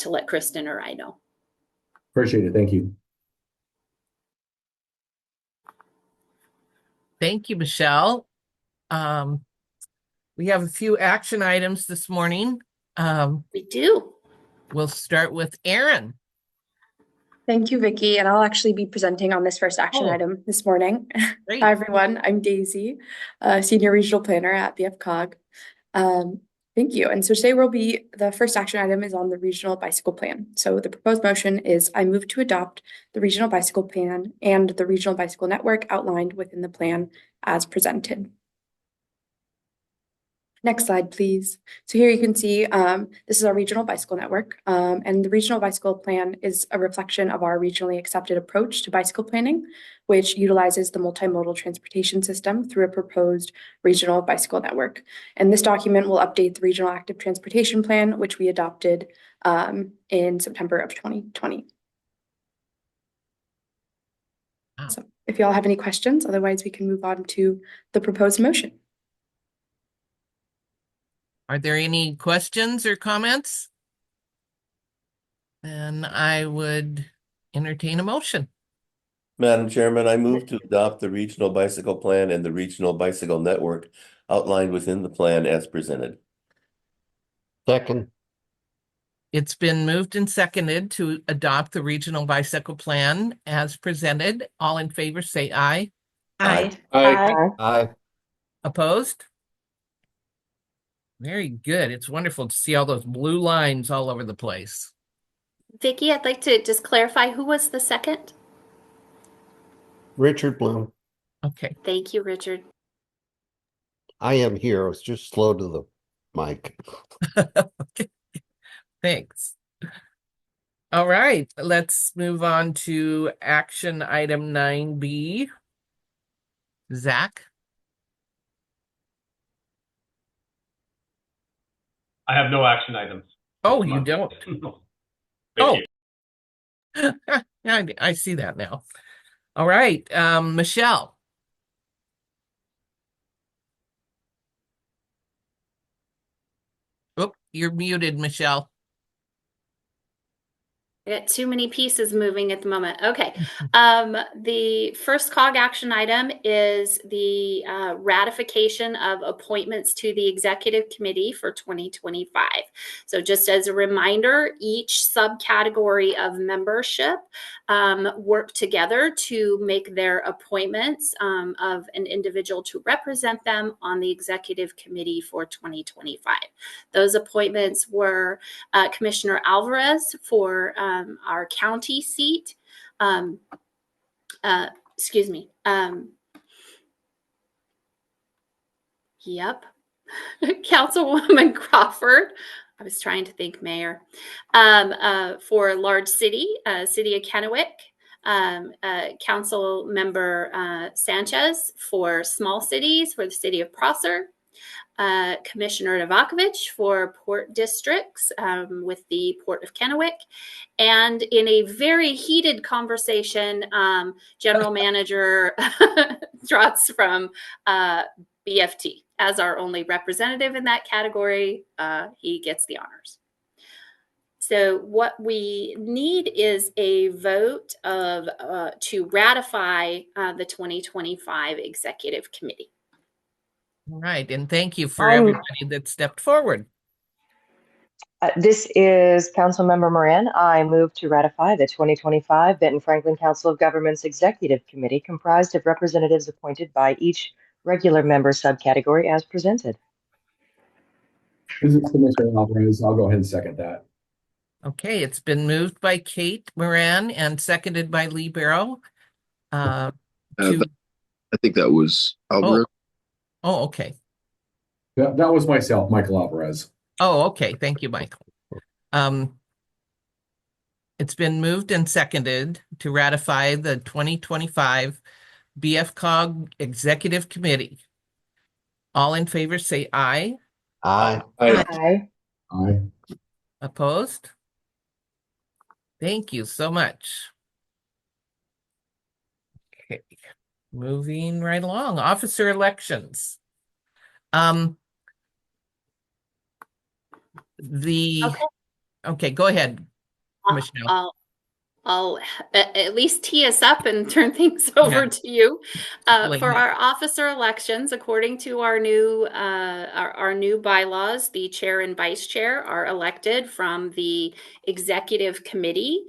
let Kristen or I know. Appreciate it. Thank you. Thank you, Michelle. We have a few action items this morning. We do. We'll start with Erin. Thank you, Vicki. And I'll actually be presenting on this first action item this morning. Great. Hi, everyone. I'm Daisy, Senior Regional Planner at BFCOG. Thank you. And so today the first action item is on the Regional Bicycle Plan. So the proposed motion is I move to adopt the Regional Bicycle Plan and the Regional Bicycle Network outlined within the plan as presented. Next slide, please. So here you can see this is our regional bicycle network, and the regional bicycle plan is a reflection of our regionally accepted approach to bicycle planning, which utilizes the multimodal transportation system through a proposed regional bicycle network. And this document will update the regional active transportation plan, which we adopted in September of 2020. Wow. So if you all have any questions, otherwise we can move on to the proposed motion. Are there any questions or comments? Then I would entertain a motion. Madam Chairman, I move to adopt the regional bicycle plan and the regional bicycle network outlined within the plan as presented. Second. It's been moved and seconded to adopt the regional bicycle plan as presented. All in favor, say aye. Aye. Aye. Aye. Opposed? Very good. It's wonderful to see all those blue lines all over the place. Vicki, I'd like to just clarify who was the second? Richard Bloom. Okay. Thank you, Richard. I am here. I was just slow to the mic. Okay. Thanks. All right. Let's move on to action item 9B. Zach? I have no action items. Oh, you don't? Oh. I see that now. All right. Michelle. Oh, you're muted, Michelle. I got too many pieces moving at the moment. Okay. The first COG action item is the ratification of appointments to the executive committee for 2025. So just as a reminder, each subcategory of membership work together to make their appointments of an individual to represent them on the executive committee for 2025. Those appointments were Commissioner Alvarez for our county seat. Excuse me. Yep. Councilwoman Crawford. I was trying to think mayor. For large city, city of Kennewick. Council member Sanchez for small cities for the city of Prosser. Commissioner Novakovich for port districts with the Port of Kennewick. And in a very heated conversation, General Manager Trotz from BFT as our only representative in that category. He gets the honors. So what we need is a vote of to ratify the 2025 Executive Committee. All right, and thank you for everybody that stepped forward. This is Councilmember Moran. I move to ratify the 2025 Benton-Franklin Council of Governments Executive Committee, comprised of representatives appointed by each regular member subcategory as presented. This is Commissioner Alvarez. I'll go ahead and second that. Okay, it's been moved by Kate Moran and seconded by Lee Barrow. I think that was Alvarez. Oh, okay. That was myself, Michael Alvarez. Oh, okay. Thank you, Michael. It's been moved and seconded to ratify the 2025 BFCOG Executive Committee. All in favor say aye. Aye. Aye. Aye. Opposed? Thank you so much. Okay, moving right along. Officer elections. Okay, go ahead, Michelle. I'll at least tee us up and turn things over to you. For our officer elections, according to our new bylaws, the chair and vice chair are elected from the executive committee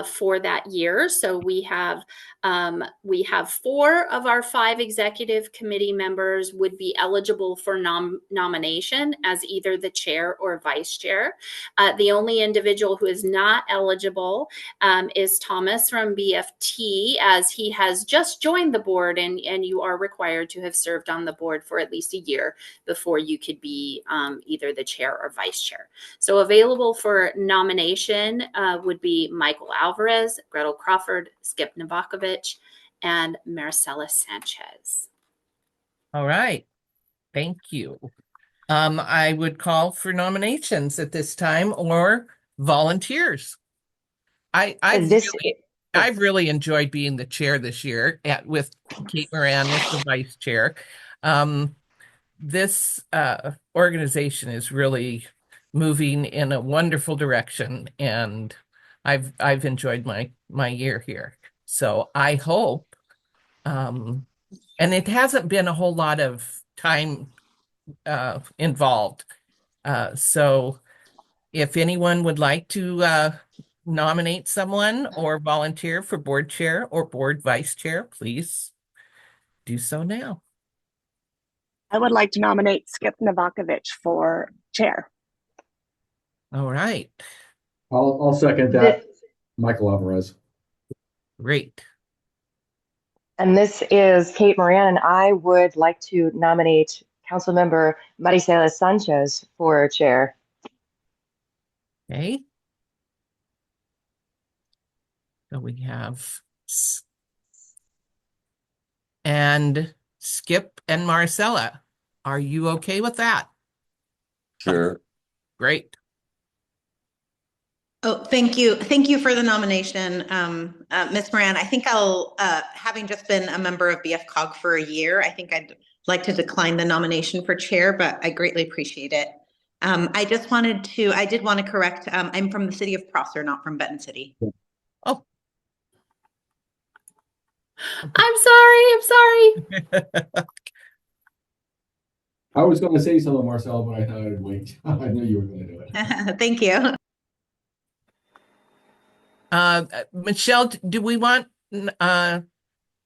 for that year. So we have 4 of our 5 executive committee members would be eligible for nomination as either the chair or vice chair. The only individual who is not eligible is Thomas from BFT, as he has just joined the board, and you are required to have served on the board for at least a year before you could be either the chair or vice chair. So available for nomination would be Michael Alvarez, Gretel Crawford, Skip Novakovich, and Maricela Sanchez. All right. Thank you. I would call for nominations at this time or volunteers. I've really enjoyed being the chair this year with Kate Moran as the vice chair. This organization is really moving in a wonderful direction, and I've enjoyed my year here. So I hope, and it hasn't been a whole lot of time involved. So if anyone would like to nominate someone or volunteer for board chair or board vice chair, please do so now. I would like to nominate Skip Novakovich for chair. All right. I'll second that. Michael Alvarez. Great. And this is Kate Moran, and I would like to nominate Councilmember Maricela Sanchez for chair. Okay. So we have and Skip and Maricela. Are you okay with that? Sure. Great. Oh, thank you. Thank you for the nomination, Ms. Moran. I think I'll, having just been a member of BFCOG for a year, I think I'd like to decline the nomination for chair, but I greatly appreciate it. I did want to correct, I'm from the city of Prosser, not from Benton City. Oh. I'm sorry. I was going to say something, Marcel, but I thought I'd wait. I knew you were going to do it. Thank you. Michelle, do we want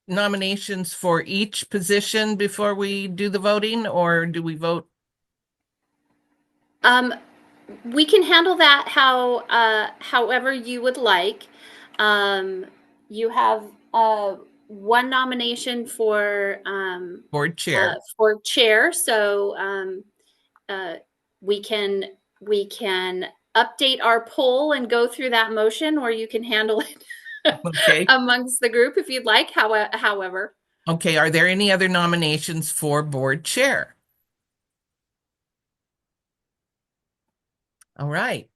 nominations for each position before we do the voting, or do we vote? We can handle that however you would like. You have one nomination for board chair. For chair, so we can update our poll and go through that motion, or you can handle it amongst the group if you'd like. However. Okay. Are there any other nominations for board chair? All right.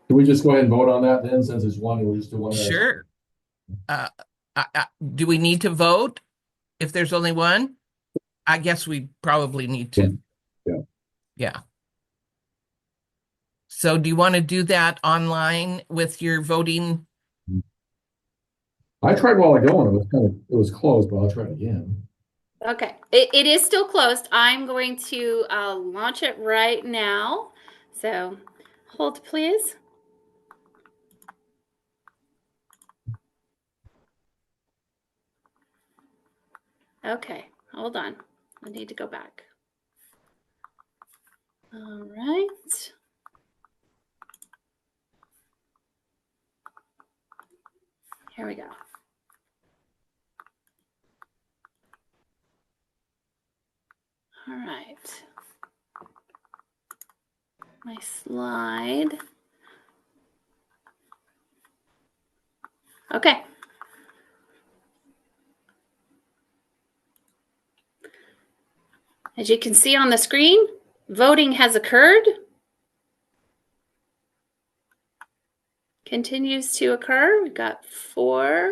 Can we just go ahead and vote on that then, since it's one, we'll just do one? Sure. Do we need to vote if there's only one? I guess we probably need to. Yeah. Yeah. So do you want to do that online with your voting? I tried a while ago and it was closed, but I'll try it again. Okay, it is still closed. I'm going to launch it right now. So hold, please. Okay, hold on. I need to go back. All right. Here we go. All right. My slide. Okay. As you can see on the screen, voting has occurred. Continues to occur. We've got 4.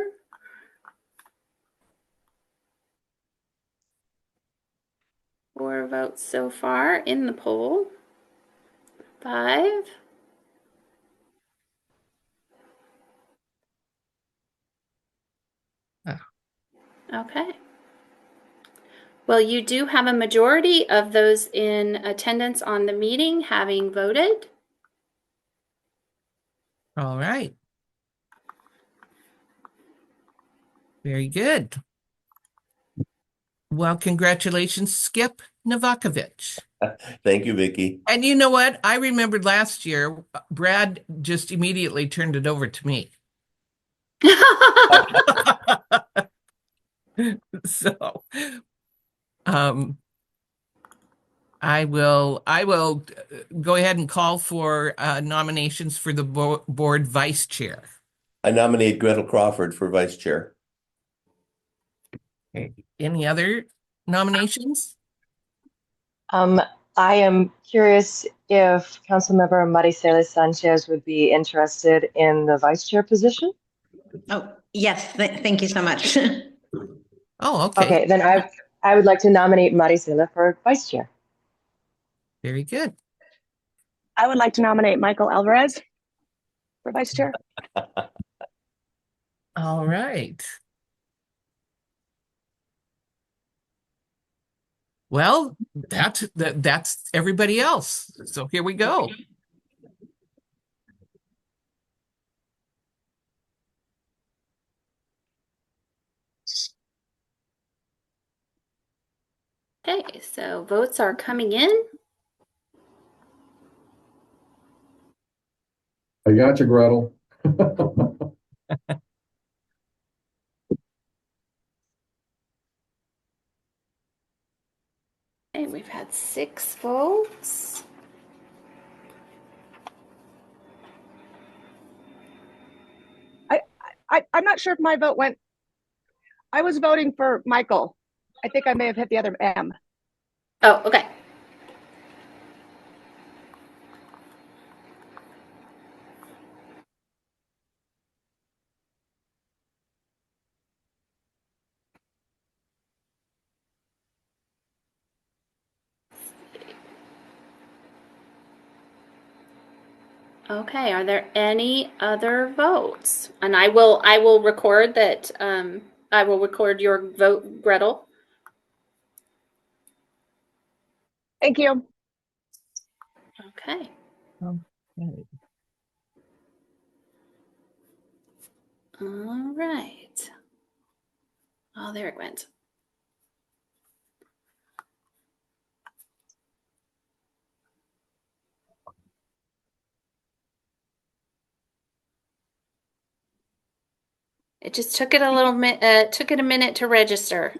Four votes so far in the poll. 5. Okay. Well, you do have a majority of those in attendance on the meeting having voted. All right. Very good. Well, congratulations, Skip Novakovich. Thank you, Vicky. And you know what? I remembered last year, Brad just immediately turned it over to me. So, I will go ahead and call for nominations for the board vice chair. I nominate Gretel Crawford for vice chair. Okay. Any other nominations? I am curious if Councilmember Maricela Sanchez would be interested in the vice chair position. Oh, yes. Thank you so much. Oh, okay. Okay, then I would like to nominate Maricela for vice chair. Very good. I would like to nominate Michael Alvarez for vice chair. All right. Well, that's everybody else. So here we go. Okay, so votes are coming in. I got you, Gretel. Okay, we've had 6 votes. I'm not sure if my vote went. I was voting for Michael. I think I may have hit the other M. Oh, okay. Okay, are there any other votes? And I will record that I will record your vote, Gretel. Thank you. Okay. Okay. All right. Oh, there it went. It just took it a minute to register.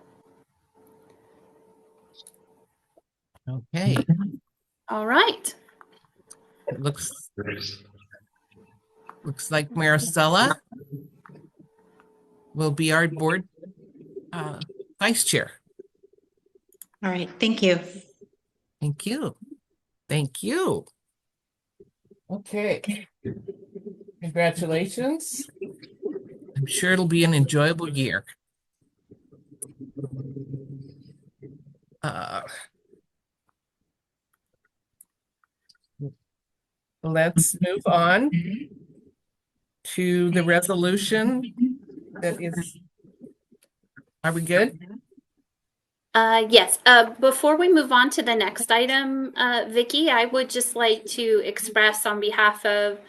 Okay. All right. It looks like Maricela will be our board vice chair. All right. Thank you. Thank you. Thank you. Okay. Congratulations. I'm sure it'll be an enjoyable year. Let's move on to the resolution that is. Are we good? Yes. Before we move on to the next item, Vicky, I would just like to express on behalf of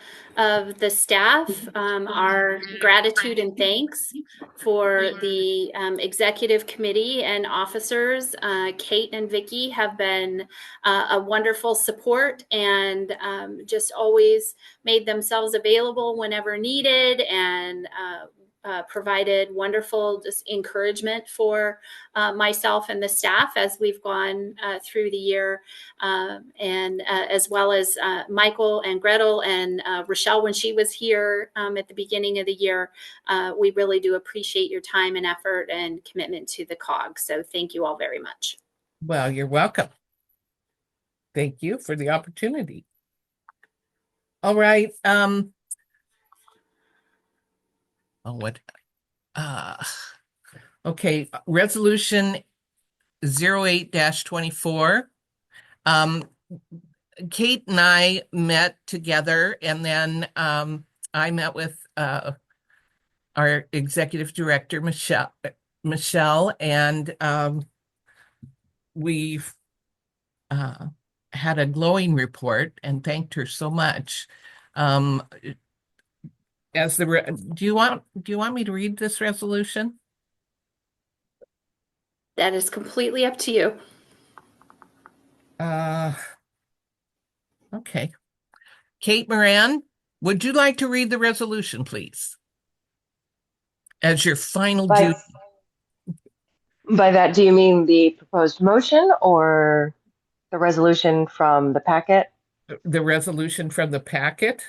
the staff our gratitude and thanks for the executive committee and officers. Kate and Vicky have been a wonderful support and just always made themselves available whenever needed and provided wonderful just encouragement for myself and the staff as we've gone through the year, and as well as Michael and Gretel and Rochelle when she was here at the beginning of the year. We really do appreciate your time and effort and commitment to the COG. So thank you all very much. Well, you're welcome. Thank you for the opportunity. All right. Okay, resolution 08-24. Kate and I met together, and then I met with our executive director, Michelle, and we've had a glowing report and thanked her so much. Do you want me to read this resolution? That is completely up to you. Okay. Kate Moran, would you like to read the resolution, please? As your final duty. By that, do you mean the proposed motion or the resolution from the packet? The resolution from the packet?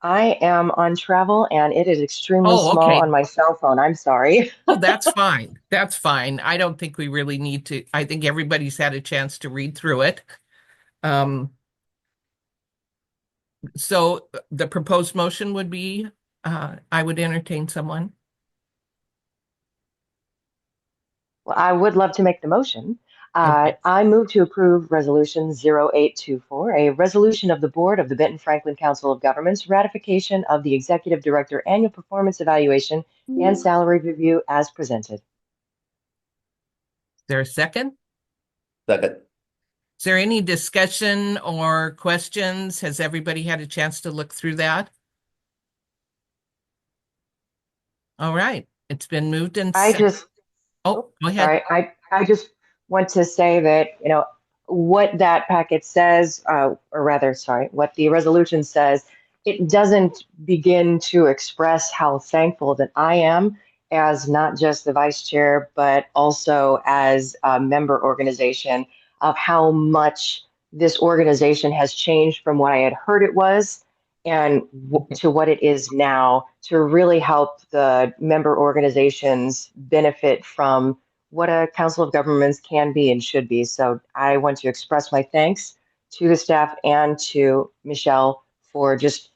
I am on travel and it is extremely small okay. on my cell phone. I'm sorry. Oh, that's fine. That's fine. I don't think we really need to. I think everybody's had a chance to read through it. So the proposed motion would be, I would entertain someone. Well, I would love to make the motion. Okay. I move to approve Resolution 0824, a resolution of the Board of the Benton-Franklin Council of Governments, ratification of the Executive Director Annual Performance Evaluation and Salary Review as presented. Is there a second? Second. Is there any discussion or questions? Has everybody had a chance to look through that? All right. It's been moved and go ahead. Sorry, I just want to say that, what that packet says, what the resolution says, it doesn't begin to express how thankful that I am as not just the vice chair, but also as a member organization of how much this organization has changed from what I had heard it was and to what it is now, to really help the member organizations benefit from what a council of governments can be and should be. So I want to express my thanks to the staff and to Michelle for just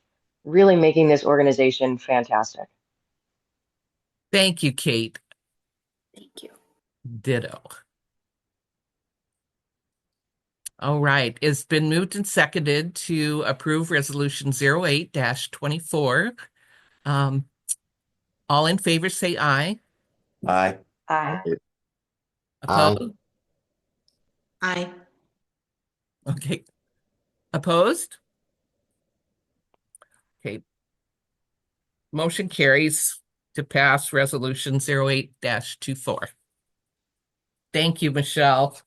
really making this organization fantastic. Thank you, Kate. Thank you. Ditto. All right. It's been moved and seconded to approve Resolution 08-24. All in favor say aye. Aye. Aye. Opposed? Aye. Okay. Opposed? Okay. Motion carries to pass Resolution 08-24. Thank you, Michelle.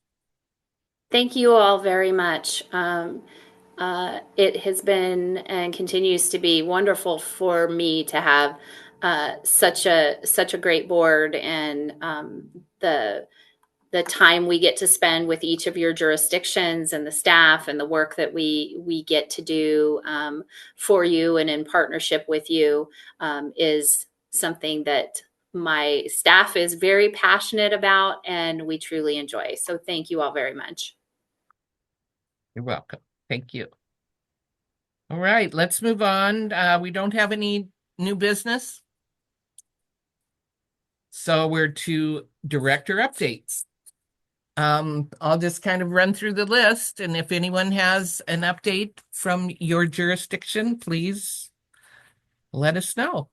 Thank you all very much. It has been and continues to be wonderful for me to have such a great board and the time we get to spend with each of your jurisdictions and the staff and the work that we get to do for you and in partnership with you is something that my staff is very passionate about and we truly enjoy. So thank you all very much. You're welcome. Thank you. All right, let's move on. We don't have any new business. So we're to director updates. I'll just kind of run through the list, and if anyone has an update from your jurisdiction, please let us know.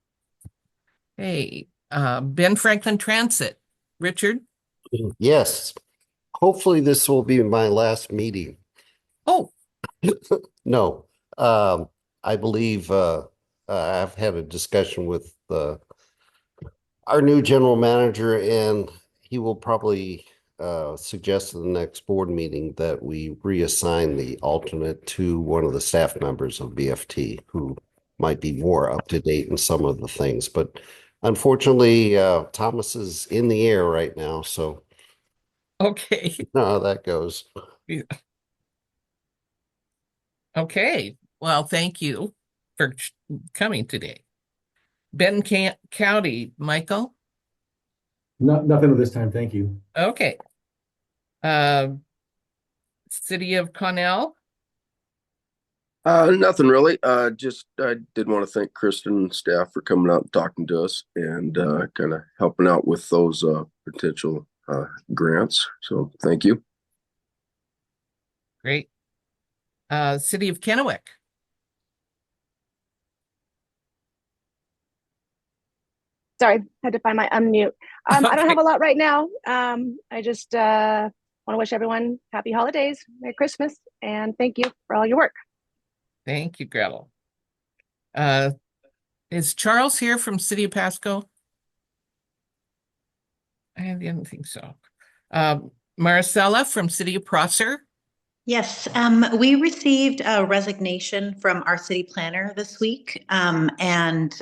Hey, Benton-Franklin Transit. Richard? Yes. Hopefully this will be my last meeting. Oh, No. I believe I've had a discussion with our new general manager, and he will probably suggest to the next board meeting that we reassign the alternate to one of the staff members of BFT who might be more up to date in some of the things. But unfortunately, Thomas is in the air right now, so okay. you know how that goes. Okay. Well, thank you for coming today. Benton County, Michael? Nothing at this time. Thank you. Okay. City of Connell? Nothing really. Just I did want to thank Kristen and staff for coming out and talking to us and kind of helping out with those potential grants. So thank you. Great. City of Kennewick? Sorry, had to find my unmute. I don't Okay. have a lot right now. I just want to wish everyone happy holidays, Merry Christmas, and thank you for all your work. Thank you, Gretel. Is Charles here from City of Pasco? I didn't think so. Maricela from City of Prosser? Yes, we received a resignation from our city planner this week, and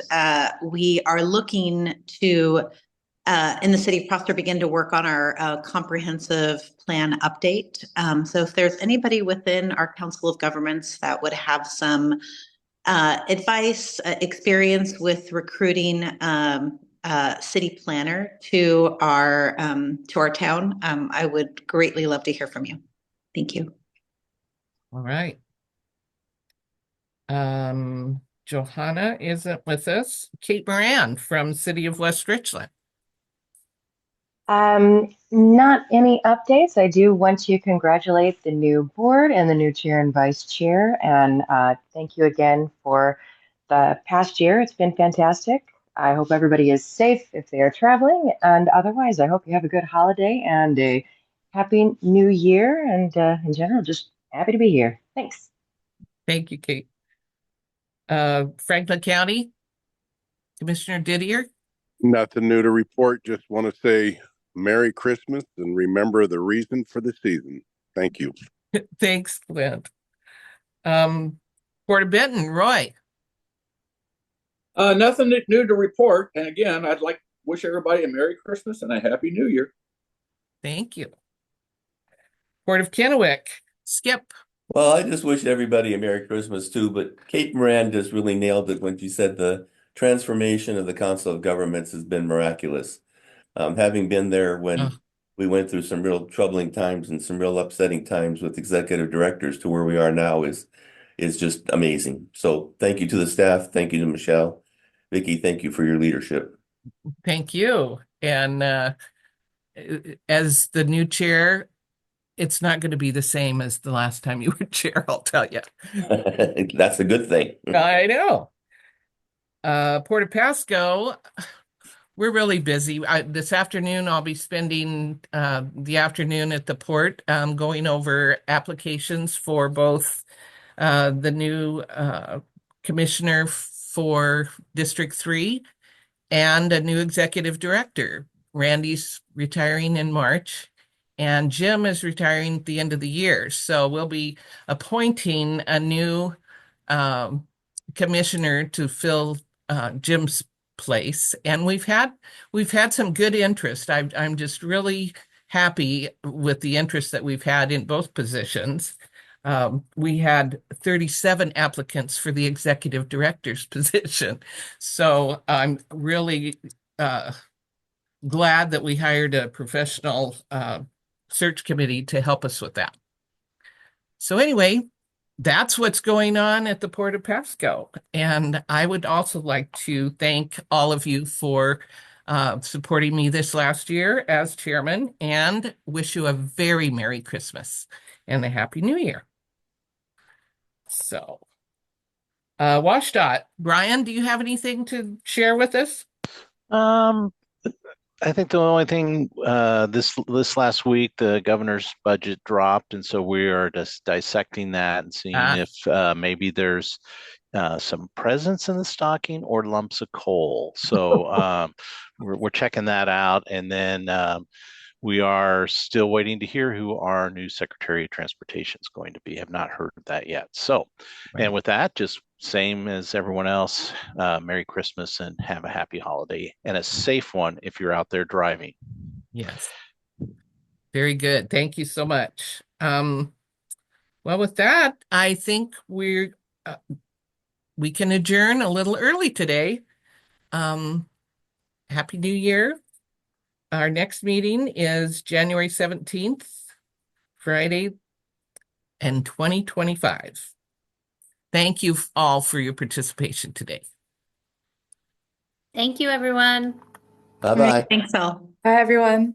we are looking to, in the city of Prosper, begin to work on our comprehensive plan update. So if there's anybody within our Council of Governments that would have some advice, experience with recruiting city planner to our town, I would greatly love to hear from you. Thank you. All right. Johanna isn't with us. Kate Moran from City of West Richland. Not any updates. I do want to congratulate the new board and the new chair and vice chair, and thank you again for the past year. It's been fantastic. I hope everybody is safe if they are traveling, and otherwise, I hope you have a good holiday and a happy new year, and in general, just happy to be here. Thanks. Thank you, Kate. Franklin County, Commissioner Didier. Nothing new to report. Just want to say Merry Christmas and remember the reason for the season. Thank you. Thanks, Clint. Port of Benton, Roy. Nothing new to report. And again, I'd like to wish everybody a Merry Christmas and a Happy New Year. Thank you. Port of Kennewick, Skip. Well, I just wish everybody a Merry Christmas too, but Kate Moran just really nailed it when she said the transformation of the Council of Governments has been miraculous. Having been there when we went through some real troubling times and some real upsetting times with executive directors to where we are now is just amazing. So thank you to the staff. Thank you to Michelle. Vicki, thank you for your leadership. Thank you. And as the new chair, it's not going to be the same as the last time you were chair, I'll tell you. That's a good thing. I know. Port of Pasco, we're really busy. This afternoon, I'll be spending the afternoon at the port going over applications for both the new commissioner for District 3 and a new executive director. Randy's retiring in March, and Jim is retiring at the end of the year. So we'll be appointing a new commissioner to fill Jim's place. And we've had some good interest. I'm just really happy with the interest that we've had in both positions. We had 37 applicants for the executive director's position. So I'm really glad that we hired a professional search committee to help us with that. So anyway, that's what's going on at the Port of Pasco. And I would also like to thank all of you for supporting me this last year as chairman and wish you a very Merry Christmas and a Happy New Year. So, WashDOT, Brian, do you have anything to share with us? I think the only thing this last week the governor's budget dropped, and so we are just dissecting that and seeing if maybe there's some presents in the stocking or lumps of coal. So we're checking that out, and then we are still waiting to hear who our new Secretary of Transportation is going to be. Have not heard of that yet. So, and with that, just same as everyone else, Merry Christmas and have a happy holiday and a safe one if you're out there driving. Yes. Very good. Thank you so much. Well, with that, I think we can adjourn a little early today. Happy New Year. Our next meeting is January 17th, Friday, and 2025. Thank you all for your participation today. Thank you, everyone. Bye-bye. Thanks, all. Bye, everyone.